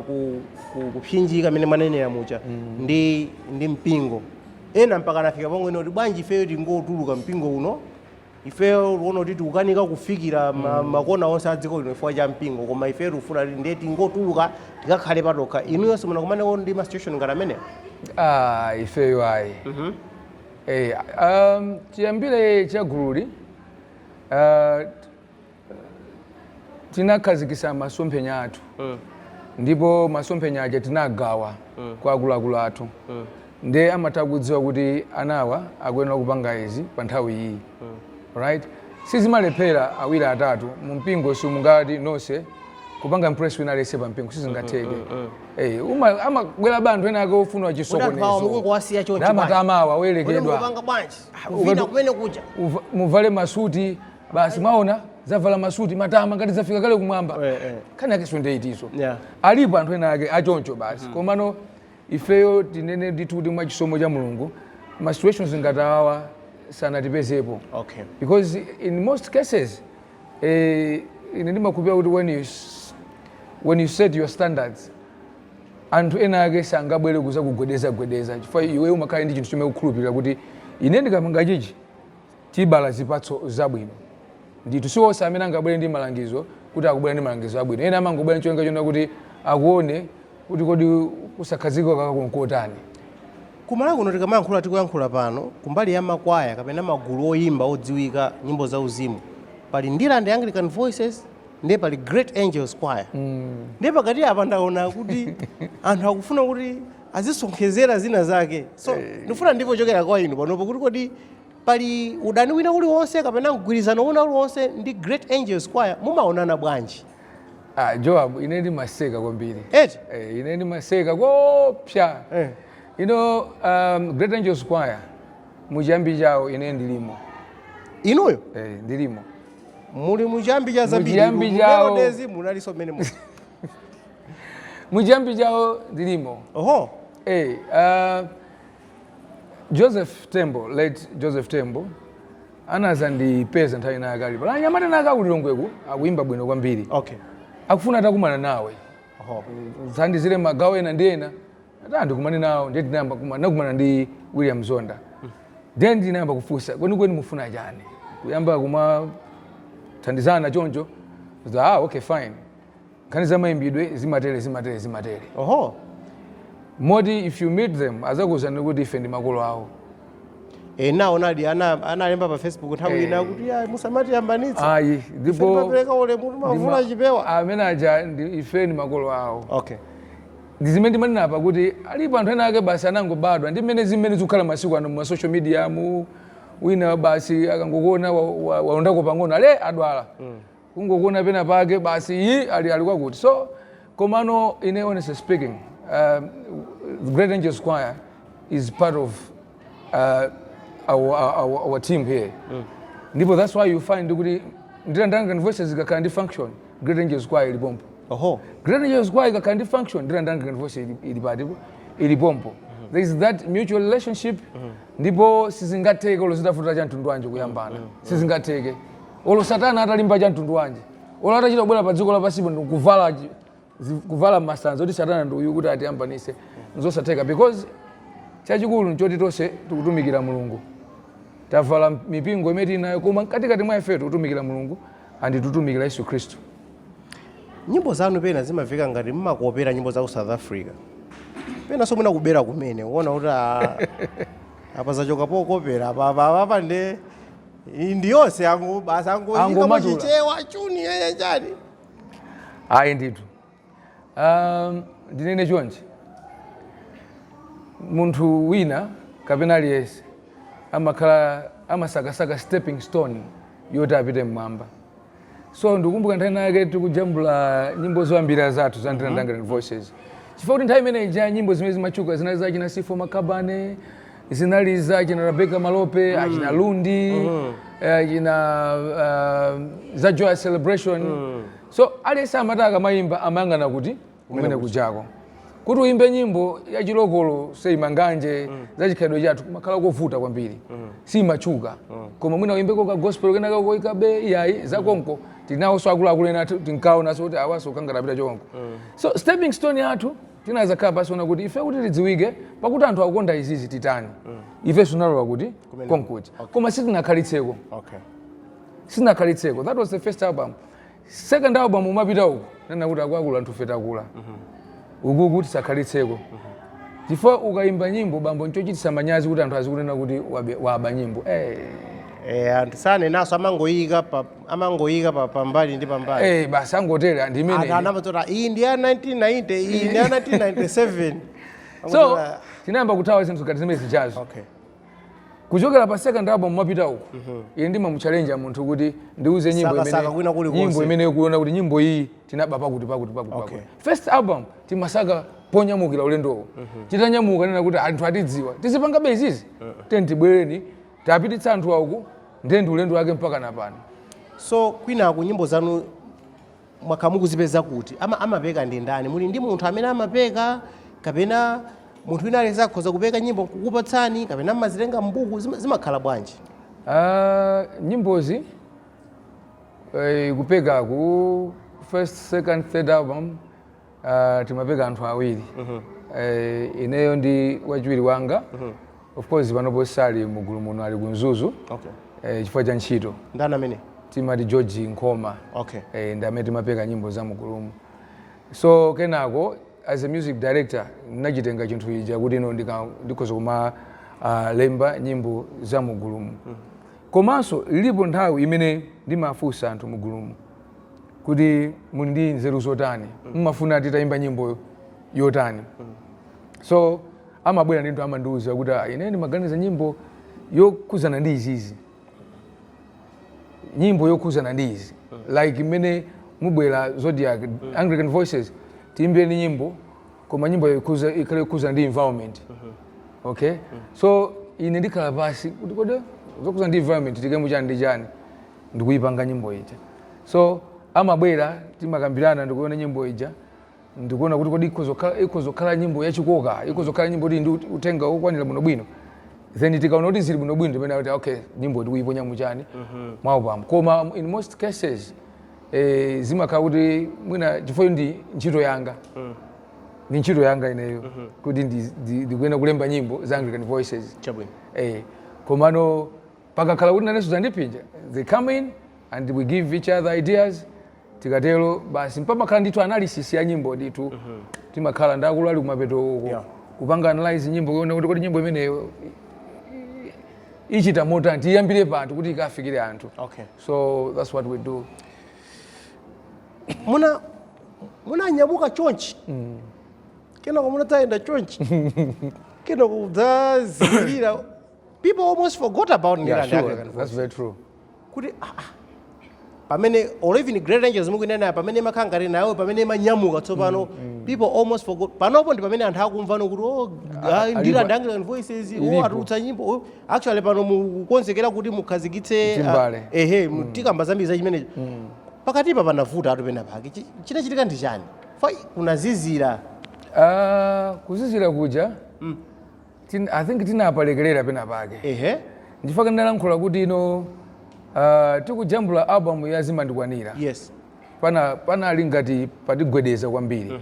kuphinjika amene mwanenera mucha ndi mpingo ena mpaka nafika pang'ono kuti bwanji ifeyo tingotuluka mpingo uno ifeyo uona kuti tikukanika kufikira makona onse adziko lino chifukwa cha mpingo koma ifeyo tikufuna kuti ndiye tingotuluka tikakhale patokha inuyonse munakumaneko ndi ma situation ngati amene ifeyo ayi chiyambire chagululi tinakhazikisa masomphenya athu ndipo masomphenya aja tinagawa kwa akuluakulu athu ndiye amatha kudziwa kuti anawa akuyenera kupanga izi pa nthawi iyi right sizimalephera awiri atatu mu mpingo simungati nonse kupanga impress wina alese pa mpingo sizingatheke amabwera banthu ena ake ofuna chisokonezo amatamawa awelekedwa muvale masuti basi mwaona zavala masuti matama ngati zafika kale kumwamba khani yake sondeitiso alipo anthu ena ake achoncho basi komano ifeyo tinene ndithu kuti mwa chisomo cha Mulungu ma situations ngati awa sanatipezepo because in most cases ine ndimakhulupirira kuti when you set your standards anthu ena ake sangabwere kuza kugwedeza chifukwa iwe umakhala ndi chinthu chomwe ukukhulupirira kuti ine ndikapanga chichi tibala zipatso zabwino ndithu siwonse amene angabwere ndi malangizo kuti akubwera ndi malangizo abwino ena amangobwera nchonga chona kuti akuone kuti kodi kusakhazika kakakokotani kumala kuno tikamayankhula tikuyankhula pano kumbali ya makwaya kapena magulu oyimba odziwika nyimbo za uzimu pali Ndirande Anglican Voices ndiye pali Great Angels Choir ndiye pakati apa ndaona kuti anthu akufuna kuti azisonkhezera zina zake so ndifuna ndipo chokera kwa inu panopo kuti kodi pali udani wina uliwonse kapena mgwirizano wina uliwonse ndi Great Angels Choir mumaonana bwanji Joab, ine ndi maseka kwambiri. Eti? Ine ndi maseka kopsa. You know, Great Angels Choir, mujambi jao ine ndilimo. Inuyo? Ndilimo. Muli mujambi ja zabiri. Mujambi jao. Dezi munaliso mene mu. Mujambi jao ndilimo. Oho. Joseph Tembo, late Joseph Tembo, anaza ndipeza nthawi naye akali. Bala nyamata nakakulilongweku akuimba bwino kwambiri. Okay. Akufuna atakumana nawe. Oho. Zandizire magawo ena ndi ena. Ndikumane nawo ndiye nakumana ndi William Zonda. Then ndinayamba kufunsa kweni mufuna chani. Kuyamba kuma thandizana choncho. Okay fine. Kaniza maimbidwe zimatere. Oho. Modi if you meet them azakuzana kuti defend makolo awo. Nawo nadi analemba pa Facebook nthawi ina kuti musamati yambanitsa. Ayi ndipo papereka ole mutu mavula chipewa. Amene aja ifeni makolo awo. Okay. Ndizimene ndimanena apa kuti alipo anthu ena ake basi anangobadwa ndi mmene zimene zikukhala masiku ano mu social media mu wina basi akangokuona waondako pang'ono adwala. Kungokuona pena pake basi ali kwakuti. So komano ine honestly speaking, the Great Angels Choir is part of our team here. Ndipo that's why you find kuti Ndirande Anglican Voices ikakhala ndi function, Great Angels Choir ilipompo. Oho. Great Angels Choir ikakhala ndi function, Ndirande Anglican Voices ilipompo. There is that mutual relationship. Ndipo sizingateke olo zitafuta cha mtundu wanje kuyambana. Sizingateke. Olo satana atalimba cha mtundu wanje. Olo atachita kubwera pa dziko lapansi kuvala masanzo kuti satana ndi uyu kuti atiyambanise nzosateka because chachikulu nchoti tonse tikutumikira Mulungu. Tavala mipingo imene inayo koma katikati mwa ife tikutumikira Mulungu andi tutumikira Yesu Kristu. Nyimbo zanu pena zimaveka ngati mmakopera nyimbo za ku South Africa. Pena so muna kubera kumene uona kuti apa zachoka pokopera apa nde ndiyonse yangu basa yangu machichewa chuni yenjani. Ayi ndithu. Ndinene chonje. Munthu wina kapena aliyese amasakasaka stepping stone yoti apite mmwamba. So ndikumbuka nthawi nake tikujambula nyimbo zoyambira zathu za Ndirande Anglican Voices. Chifukwa kuti nthawi imene ija nyimbo zimene zimachuka zinali za achina Sifo Makabane, zinali za achina Rebecca Malope, achina Lundi, achina za Joy Celebration. So aliyese amataka mayimba amayang'ana kuti kumene kujako. Kuti uimbe nyimbo ya chilokolo sei manganje za chikhalidwe chathu kumakhala kovuta kwambiri. Si machuka. Koma mwina uimbeko ka gospel kenaka koika be iyayi zakonko tinawo so akulu ena tinkaona so kuti awaso kangarapita chonko. So stepping stone yathu tinaza khala basi ona kuti ife kuti tidziwike pakuti anthu akukonda izizi titani. Ife sunalowa kuti konkuti. Koma sitinakhalitseko. Okay. Sitinakhalitseko. That was the first album. Second album umapita uko nana kuti akulu anthu fetakula. Ugu kuti sakhalitseko. Chifukwa ukaimba nyimbo bambo nchochitisa manyazi kuti anthu azikunena kuti waba nyimbo. Anthu sane naso amangoyika pambali ndi pambali. Basi angotera ndimene. Anthu anamatola iyi ndi ya 1990, iyi ndi ya 1997. So tinayamba kuthawa zinthu ngati zimene zijazo. Okay. Kuchokera pa second album mapita uko. Ine ndimamuchallenge munthu kuti ndiuze nyimbo imene ukuona kuti nyimbo iyi tinaba pakuti. First album timasaka ponyamukira ulendowo. Titanyamuka nena kuti anthu atidziwa. Tizipanga bezizi. Tentibwereni tapititsa anthu auku ndendi ulendo wake mpaka napano. So kwina ku nyimbo zanu mwakamukuzipeza kuti amapeka ndi ndani? Muli ndi munthu amene amapeka kapena munthu wina aliyense akhoza kupeka nyimbo kukupatsani kapena mazitenga mbuku zimakhala bwanji? Nyimbozi kupeka ku first, second, third album timapeka anthu awiri. Ineyo ndi wachiwiri wanga. Of course panopo sali mugulu muno ali kunzuzu. Okay. Chifukwa cha ntchito. Ndana amene? Timati George Nkoma. Okay. Ndi amene timapeka nyimbo za mugulumu. So kenako as a music director nachitenga chinthu ija kuti ino ndikhoza kuma lemba nyimbo za mugulumu. Komanso ilipo nthawi imene ndimafunsa anthu mugulumu kuti muli ndi nzeru zotani, mmafuna titayimba nyimbo yotani. So amabwera ndi anthu amandiuza kuti ine ndimaganiza nyimbo yokhuzana ndi izizi. Nyimbo yokhuzana ndi izi. Like imene mubwera Zodiak Anglican Voices tiimbe ni nyimbo koma nyimbo ikale kuza ndi environment okay so ine ndikhala pasi kuti kodi zokuza ndi environment tikemu chani ndi chani ndikuyipanga nyimbo ija so amabwera timakambirana ndikuona nyimbo ija ndikuona kuti kodi ikozokhala nyimbo yachikoka ikozokhala nyimbo ndi utenga ukwanira bwino bwino then tikaona kuti zili bwino bwino ndipena kuti okay nyimbo ndikuyiponya muchani mwaupamba koma in most cases zimakhala kuti mwina chifukwa ndi ntchito yanga ni ntchito yanga ineyo kuti ndikuyenda kulemba nyimbo za Anglican Voices chabwino komano pakakhala kuti naneso zandipinja they come in and we give each other ideas tikatero basi mpamakhala ndithu analysis ya nyimbo ndithu timakhala ndakulu ali kumapeto kupanga analyze nyimbo kuona kuti kodi nyimbo imeneyo ichita motani tiyambire panthu kuti ikafikire anthu so that's what we do. Muna nyamuka chonchi kena ko munataenda chonchi kena kudzazilira people almost forgot about Ndirande Anglican. That's very true. Kuti pamene or even great angels mukunena pamene makhangari nayo pamene manyamuka tsopano people almost forgot panopo ndi pamene anthu akumva kuti Ndirande Anglican Voices atulutsa nyimbo actually pano mukonzekera kuti mukhazikitse mutikamba zambiri za chimenecho pakatipa panavuta atupena phaki chinachitika ndi chani kunazizira kuzizira kuja I think tinapalekelera pena pake ndifaka ndalankhula kuti ino tikujambula album ya Zimandikwanira pana ali ngati patigwedeza kwambiri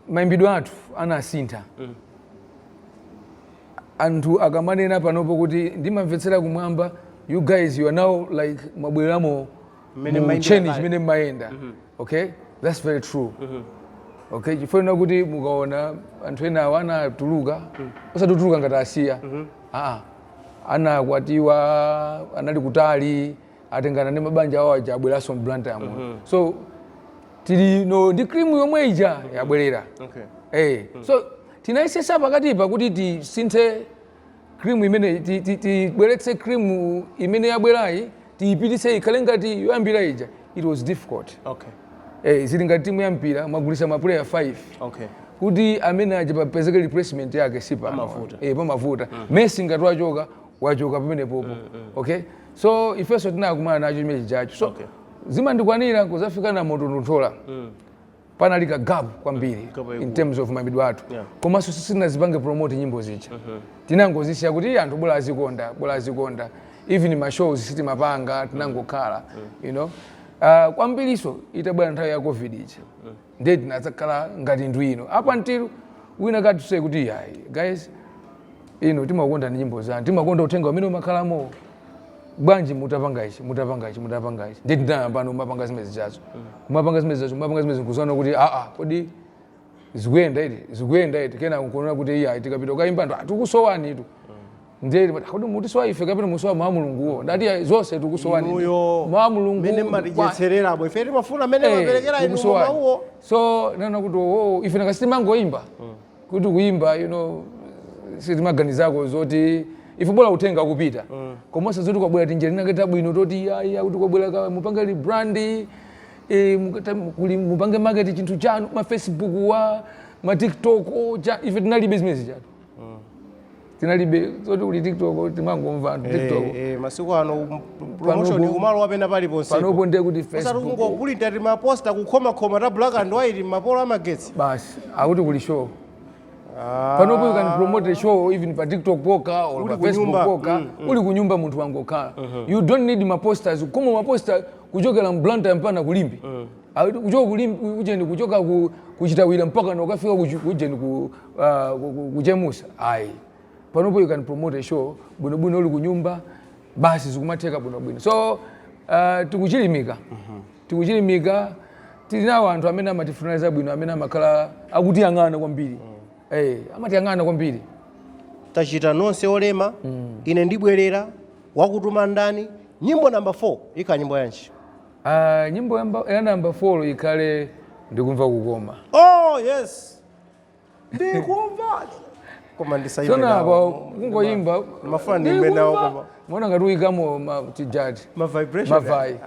maimbidwe athu anasintha anthu akamanena panopo kuti ndimamvetsera kumwamba you guys you are now like mabweramo change mene maenda okay that's very true okay chifukwa kuti mukaona anthu ena awana tuluka osatutuluka ngati asiya anakwatiwa anali kutali atengana ndi mabanja awo aja abweraso mblantamu so tili ndi cream yomwe ija yabwerera so tinayesesa pakatipa kuti tisinthe cream imene tibweretse cream imene yabwerayi tiyipitise ikhale ngati yoyambira ija it was difficult zili ngati timu ya mpira mwagulisa maplayer 5 kuti amene aja papezeke replacement yake pamavuta Messi ngati wachoka pamene popo okay so ifeso tinakumana nacho chimene chacho so Zimandikwanira kuzafika na motontola panali ka gap kwambiri in terms of maimbidwe athu komanso sitinazipange promote nyimbo zija tinangozisiya kuti anthu bola azikonda even ma shows sitimapanga tinangokhala you know kwambiriso itabwera nthawi ya covid ija ndiye tinadzakhala ngati ndu ino apa until wina katuseye kuti guys timakonda ni nyimbo zanu timakonda uthenga umene umakhalamo bwanji mutapanga ichi ndiye tinayamba mapanga zimene zichazo mapanga zimene zikuzoona kuti kodi zikuyenda iti kena nkuona kuti tikapita kaimba nthu tikusowani itu ndiye kodi mutisowa ife kapena musowa mwa mulunguwo ndati zonse tikusowani mwa mulungu mene matijetsereramo ife timafuna mene maperekera inu mawuwo so nana kuti ife nakasitimangoimba kuti kuimba sitimaganizako zoti ife bola utenga kupita komanso zoti kwabwera tinjeri naketa bwino toti kuti kwabwera mupange li brandi mupange market chinthu chanu ma Facebook ma TikTok ife tinalibe zimezi chatu tinalibe zoti uli TikTok timangomva TikTok masiku ano promotion kumalo wapena pali ponse panopo ndiye kuti Facebook ngokulinda timaposta kukhoma ta black and white mapolo amagetsi basi akuti kuli show panopo you can promote a show even pa TikTok poka or pa Facebook poka uli kunyumba munthu wangokhala you don't need maposters koma maposta kuchokera mblanta mpana kulimbi kuchoka kulimbi ujeni kuchoka kuchitawira mpaka nokafika ujeni kuchemusa panopo you can promote a show bwinobwino uli kunyumba basi zikumatheka bwinobwino so tikuchilimika tili nawo anthu amene amatifunaliza bwino amene amakhala akutiyang'ana kwambiri amatiyang'ana kwambiri tachita nonse olema ine ndibwerera wakutuma ndani nyimbo namba 4 ika nyimbo yanji nyimbo ya namba 4 ikhale ndikumva kukoma yes ndikumva Koma ndisaimbe Sona nawo. apa kungoyimba. Mafuna ndimbe nawo koma. Mwana ngati uyikamo tijaji. Ma vibration. Mavai.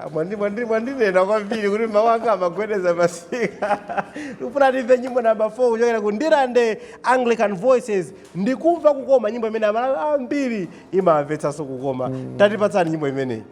Mwandinena kwambiri kuti mawanga amagwedeza masika. Ufuna timve nyimbo namba 4 kuchokera ku Ndirande Anglican Voices. Ndikumva kukoma nyimbo imene ambiri imamvetsanso kukoma. Tatipatsani nyimbo imeneyi.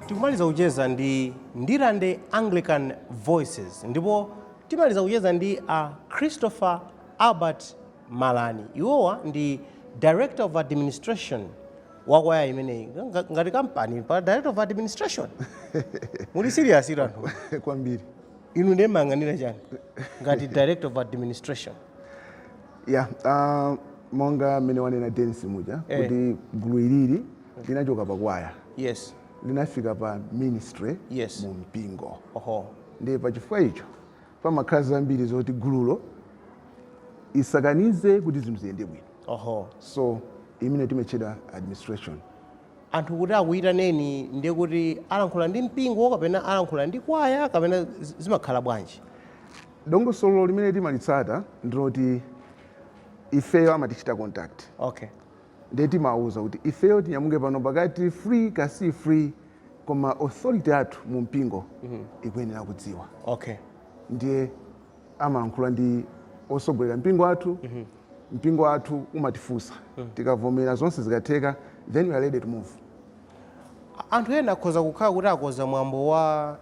Timaliza kucheza ndi Ndirande Anglican Voices ndipo timaliza kucheza ndi Christopher Albert Malani. Iwowa ndi Director of Administration wakwaya imeneyi ngati company pa Director of Administration. Muli serious irano? Kwambiri. Inu ndiye mang'anira chani ngati Director of Administration? Yeah, monga mene wanena dance muja kuti gulu ilili linachoka pakwaya. Yes. Linafika pa ministry mu mpingo. Ndiye pachifukwa icho pamakhala zambiri zoti gululo isakanize kuti zinthu ziyende bwino. So imene timachedwa administration. Anthu kuti akuyitaneni ndiye kuti alankhula ndi mpingo kapena alankhula ndi kwaya kapena zimakhala bwanji? Dongosolo limene timalitsata ndiloti ifeyo amatichita contact. Ndiye timauza kuti ifeyo tinyamuke pano pakati free kasi free koma authority athu mu mpingo ikuyenera kudziwa. Ndiye amalankhula ndi osogolera mpingo athu, mpingo athu umatifunsa. Tikavomera zonse zikatheka, then we are ready to move. Anthu ena akhoza kukhala kuti akoza mwambo wa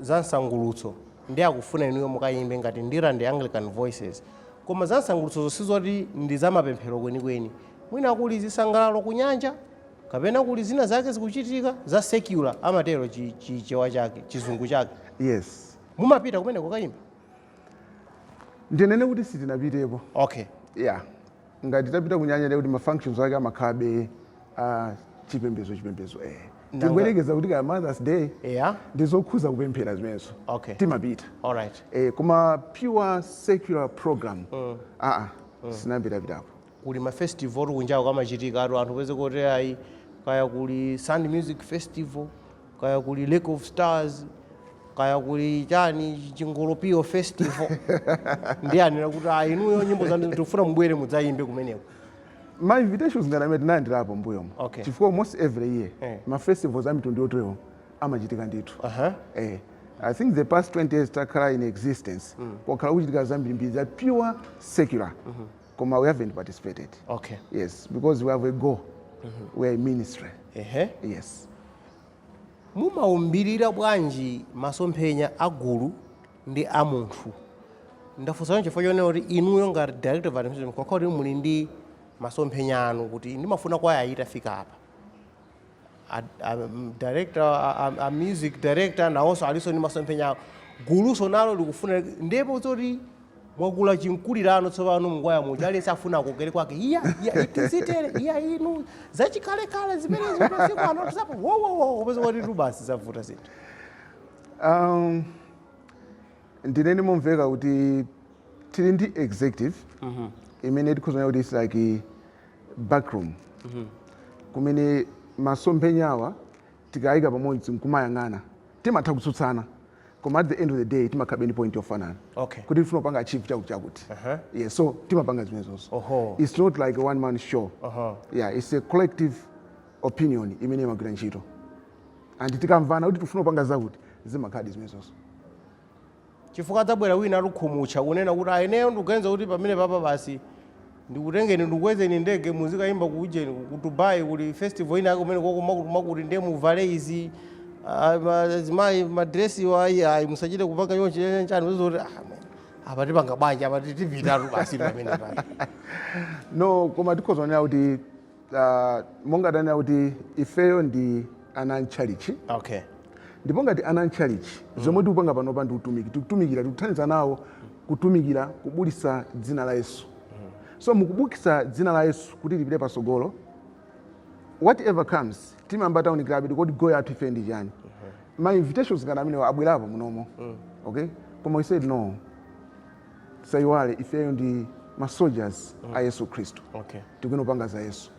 zansangulutso ndi akufuna inuyo mukayimbe ngati Ndirande Anglican Voices. Koma zansangulutso zosizoti ndi zamapemphero kwenikweni. Mwina kuli zisangalalo kunyanja kapena kuli zina zake zikuchitika za secular amatero chichewa chake chizungu chake. Yes. Mumapita kumene kukaimba? Ndinene kuti sitinapitepo. Okay. Yeah. Ngati tapita kunyanya kuti ma functions ake amakhabe chipembezo. Tibwerekeza kuti ka Mother's Day. Yeah. Ndizokhuza kupemphera zimenezo. Okay. Timapita. All right. Kuma pure secular program. Sinapita. Kuli ma festival kunjawo kamachitika anthu peze kuti ayi kaya kuli Sun Music Festival, kaya kuli Lake of Stars, kaya kuli chani Chingolopio Festival. Ndiyanira kuti ayi inuyo nyimbo zanu tikufuna mubwere mudzayimbe kumeneko. My invitations ngalameti nandirapo mbuyo. Okay. Chifukwa almost every year ma festivals amitundu yotewo amachitika ndithu. I think the past 20 years takhala in existence. Kwakhala kuchitika zambiri that pure secular. Koma we haven't participated. Okay. Yes, because we have a goal. We are a ministry. Yes. Mumaumbirira bwanji masomphenya agulu ndi a munthu. Ndafunsa chifukwa chonena kuti inuyo ngati director of administration kwakhoti muli ndi masomphenya anu kuti ndimafuna kwaya itafika apa. A music director nawonso aliso ndi masomphenya guluso nalo likufuna ndipo zoti mwagula chinkulirano tsopano mngwaya muja alese afuna kugere kwake itizitere inu zachikalekale zimenezo masiku ano tisapo upeza kuti tubasi zavuta zinthu. Ndinene momveka kuti tili ndi executive imene tikuzona kuti it's like a backroom kumene masomphenyawa tikayika pamodzi nkumayang'ana timatha kutsutsana. Koma at the end of the day timakhabe ni point yofanana. Okay. Kuti tifuna panga achieve chakuti. Yeah, so timapanga zimenezo. It's not like a one man show. Yeah, it's a collective opinion imene imagwira ntchito. And tikamvana kuti tifuna panga zakuti zimakhadi zimenezo. Chifukwa tabwera wina alukhumucha kunena kuti ayeneyo ndikuganiza kuti pamene papa basi ndikutengeni ndikwezeni ndege muzikayimba kuujeni ku Dubai kuli festival ina kumene kokoma kuti ndiye muvale izi azimayi madresi wayi musachite kupanga chonchi chani uzoti apa tipanga bwanji apa tipitatu basi pamene pali. No, koma tikhozonera kuti monga tanena kuti ifeyo ndi ana ntchalichi. Okay. Ndipo ngati ana ntchalichi zomwe tikupanga pano pa ndi tikutumikira tikuthandiza nawo kutumikira kubulisa dzina la Yesu. So mukubukisa dzina la Yesu kuti lipite pasogolo, whatever comes timamba taunikirabe kuti goal yathu ife ndi chani. My invitations ngati amene abwerapo munomo. Okay? Koma we said no. Sayiwale ifeyo ndi ma soldiers a Yesu Kristu. Okay. Tikunopanga za Yesu.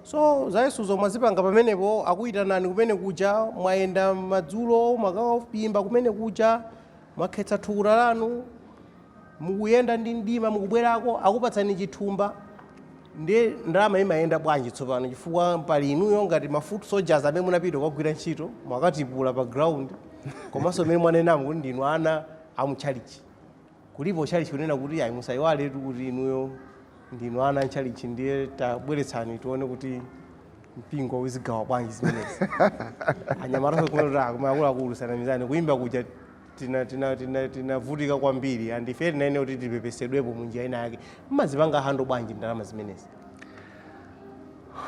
So za Yesu zomwe azipanga pamenepo akuyitanani kumene kuja mwayenda madzulo mwakapimba kumene kuja mwakhetsa thukula lanu mukuyenda ndi mdima mukubwerako akupatsani chithumba ndi ndalama imayenda bwanji tsopano chifukwa pali inuyo ngati mafoot soldiers amene munapita kugwira ntchito mwakatipula pa ground komanso mmene mwanenamo kuti ndinu ana amutchalichi kulipo chalichi kunena kuti ayi musayiwale kuti inuyo ndinu ana ntchalichi ndiye tabweretsani tione kuti mpingo uzigawa bwanji zimenezi. Anyamataso kumene akuluakulu sanamizani kuimba kuja tinavutika kwambiri and ife tinene kuti tipepesedwepo munjira ina yake mmazipanga hando bwanji ndalama zimenezi.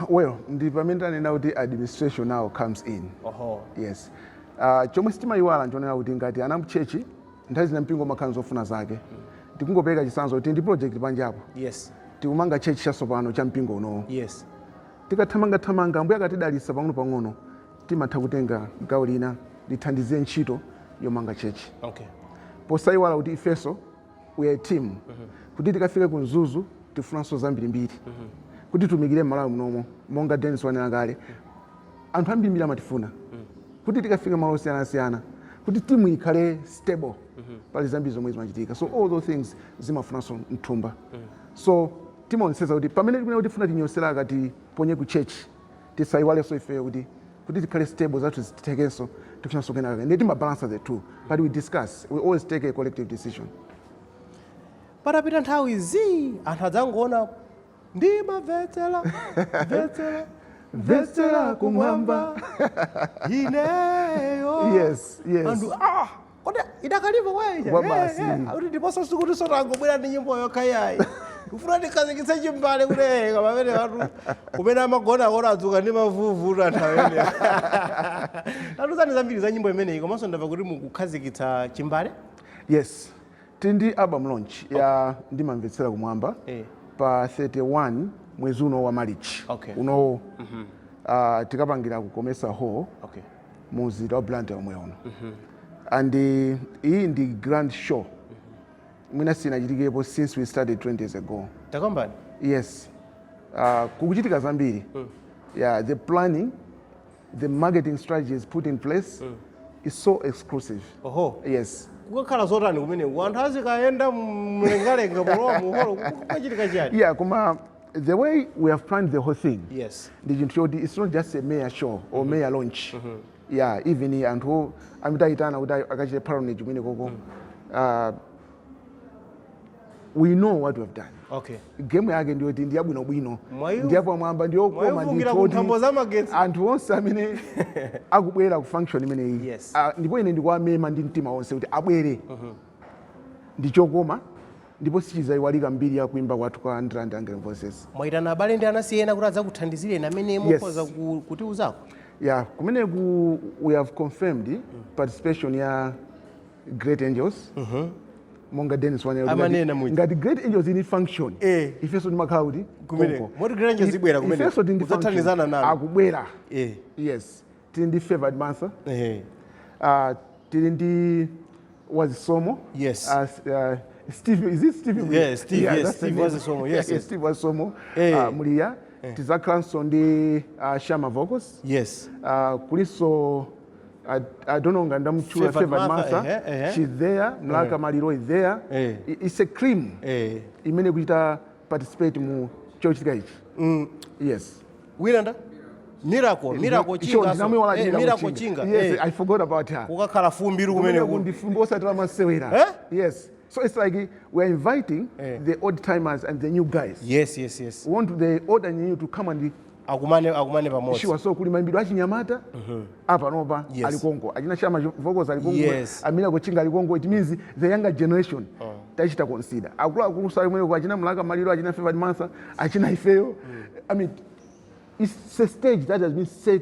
Well, ndi pamene tanena kuti administration now comes in. Yes. Chomwe sitimayiwala nchonena kuti ngati ana mchechi nthawi zina mpingo makhala zofuna zake tikungopereka chitsanzo kuti ndi project panjapo. Yes. Tikumanga chechi chatsopano cha mpingo unowo. Yes. Tikathamanga ambuye akatidalitsa pang'ono timatha kutenga gawo lina lithandize ntchito yomanga chechi. Okay. Posayiwala kuti ifeso we are a team. Kuti tikafike ku Mzuzu tifunanso zambirimbiri. Kuti tumikire Malawi munomo monga Dennis wanena kale. Anthu ambirimbiri amatifuna. Kuti tikafika malo osiyanasiyana kuti timu ikhale stable. Pali zambiri zomwe zimachitika. So all those things zimafunanso mthumba. So timaonetsetsa kuti pamene tikunena kuti tifuna tinyosera akati ponye ku church tisayiwalenso ifeyo kuti tikhale stable zathu zitithekenso tifunanso kenaka ndi timabalansa the two but we discuss, we always take a collective decision. Patapita nthawi zi anthu adzangoona ndimamvetsera vetsera kumwamba ineyo. Yes. Anthu kodi idakalipo weja kuti ndiponso sikuti sotangobwera ndi nyimbo yokha yayi ufuna tikhazikitse chimbale kuleka pamene watu kumene amagona adzuka ndi mavuvu anthu amene. Tatuzani zambiri za nyimbo imeneyi komanso ndamva kuti mukukhazikitsa chimbale. Yes, tindi album launch ya ndimamvetsera kumwamba pa 31 mwezi uno wa March. Uno tikapangira kukomesa ho muzida wa Blantyre omwe uno. And iyi ndi grand show. Mwina sinachitikepo since we started 20 years ago. Takombani? Yes. Kukuchitika zambiri. Yeah, the planning, the marketing strategies put in place is so exclusive. Yes. Kukakhala zotani kumene anthu azikaenda mlengalenga muholo kukachitika chani? Yeah, kuma the way we have planned the whole thing. Yes. It's not just a mayor show or mayor launch. Yeah, even anthu amitaitana kuti akachite paronage kumene koko. We know what we have done. Game yake ndiyo ndi yabwino bwino. Ndipo mwamba ndiyo koma nditoti anthu onse amene akubwera ku function imene iyi. Ndipo ine ndikwamema ndi mtima wonse kuti abwere. Ndichokoma ndipo sichizayiwalika mbiri ya kuimba kwathu kwa Ndirande Anglican Voices. Mwaitana abale ndi anasiyena kuti adzakuthandizire amene mukhoza kuti uzako. Yeah, kumene we have confirmed participation ya Great Angels. Monga Dennis Amanena mwiti. Ngati Great Angels ini function. Ifeso ndimakhala kuti kumene. Moti Great Angels ibwera kumene. Ifeso ndi kuthandizana nanu. Akubwera. Yes. Tili ndi favored Martha. Tili ndi Wazisomo. Yes. Steve, is it Steve? Yes, Steve. Yes, Steve Wazisomo. Yes. Steve Wazisomo. Mulia. Tizakranso ndi Shama Vocals. Yes. Kuliso I don't know ngandamchula favored Martha. She's there. Mlaka Maliro is there. It's a cream. Imene kuita participate mu church guys. Yes. Wiranda? Miracle Chinga. Miracle Chinga. Yes, I forgot about her. Kukakhala fumbiru kumene kundifumbo satala masewera. Yes. So it's like we're inviting the old timers and the new guys. Yes. We want the old and new to come and akumane pamodzi. Sure, so kuli maimbidwe achinyamata apa nopa alikongo. Achina Shama Vocals alikongo. Amina Chinga alikongo. It means the younger generation tachita consider. Akulu sali mwene kwa achina Mlaka Maliro, achina favored Martha, achina Ifeyo. I mean, it's a stage that has been set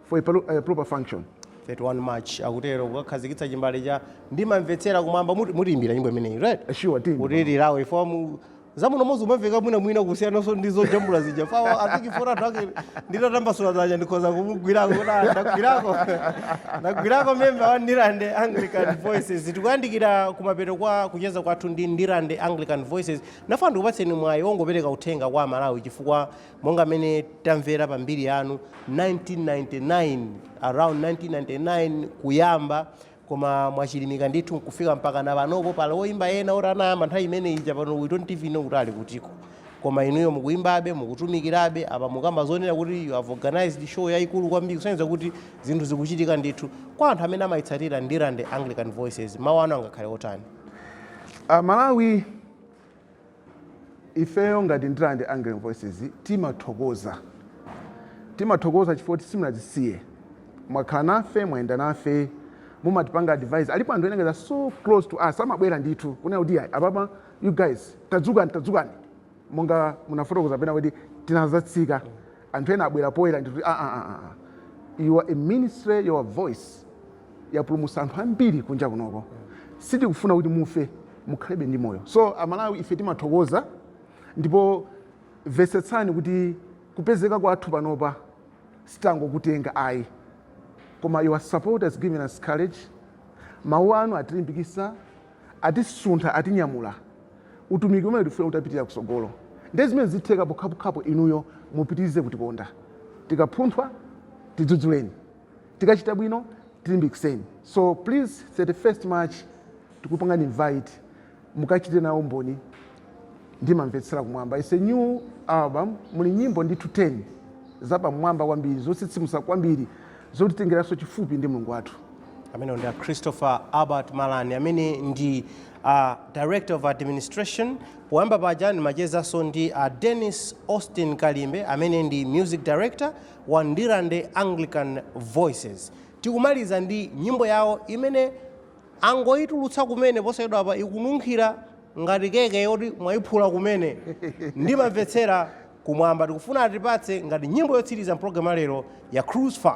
for a proper function. 31 March akutero kukhazikitsa chimbale cha ndimamvetsera kumwamba mutiimbira nyimbo imeneyi, right? Sure, team. Kutirirawo ifomu zamuno mozi umamveka mwina kusiyanaso ndizo jambula zija fawa atiki fora twake nditatambasula zaja ndikhoza kumugwirako ndagwirako member wa Ndirande Anglican Voices. Tikuyandikira kumapeto kwa kucheza kwathu ndi Ndirande Anglican Voices. Nafuna ndikupatseni mwayi wongopereka uthenga kwa Malawi chifukwa monga mene tamvera pambiri yanu 1999 around 1999 kuyamba koma mwachilimika ndithu kufika mpaka na panopo pala woimba ena ora anayamba nthawi imene ija pano we don't even know kuti ali kutiko koma inuyo mukuimbabe mukutumikirabe apa mukamba zonena kuti you have organized show yayikulu kwambiri kusonyeza kuti zinthu zikuchitika ndithu kwa anthu amene amayitsatira Ndirande Anglican Voices mawu anu angakhale otani. Malawi ifeyo ngati Ndirande Anglican Voices timathokoza chifukwa simunazisiye mwakhala nafe mwayenda nafe mumatipanga advice alipo anthu ena so close to us amabwera ndithu kunena kuti apapa you guys tadzukani monga munafotokoza pena kuti tinazatsika anthu ena abwera poyera ndithu you are a ministry, your voice yapulumutsa anthu ambiri kunja kunoko sitikufuna kuti mufe mukhalebe ndi moyo. So Malawi ife timathokoza ndipo mvetsetsani kuti kupezeka kwathu panopa sitangokutenga ayi koma your support has given us courage. Mawu anu atilimbikitsa atisuntha atinyamula utumiki umene tifuna utapitira kusogolo ndi zimene zitheka pokhapokhapo inuyo mupitirize kutikonda tikapunthwa tidzudzuleni tikachita bwino tilimbikitseni. So please 31st March tikupangani invite mukachite nawo mboni ndimamvetsera kumwamba. It's a new album, muli nyimbo ndithu 10 zapamwamba kwambiri zotsitsimutsa kwambiri zotitengeraso chifupi ndi Mulungu wathu. Amene ndi Christopher Albert Malani amene ndi Director of Administration. Poyamba paja ndimachezanso ndi Dennis Austin Kalimbe amene ndi Music Director wa Ndirande Anglican Voices. Tikumaliza ndi nyimbo yawo imene angoitulutsa kumene posayidwa apa ikununkhira ngati keke yoti mwayiphula kumene ndimamvetsera kumwamba. Tikufuna atipatse ngati nyimbo yotsiriza mpulogalamu lero ya Cruise 5.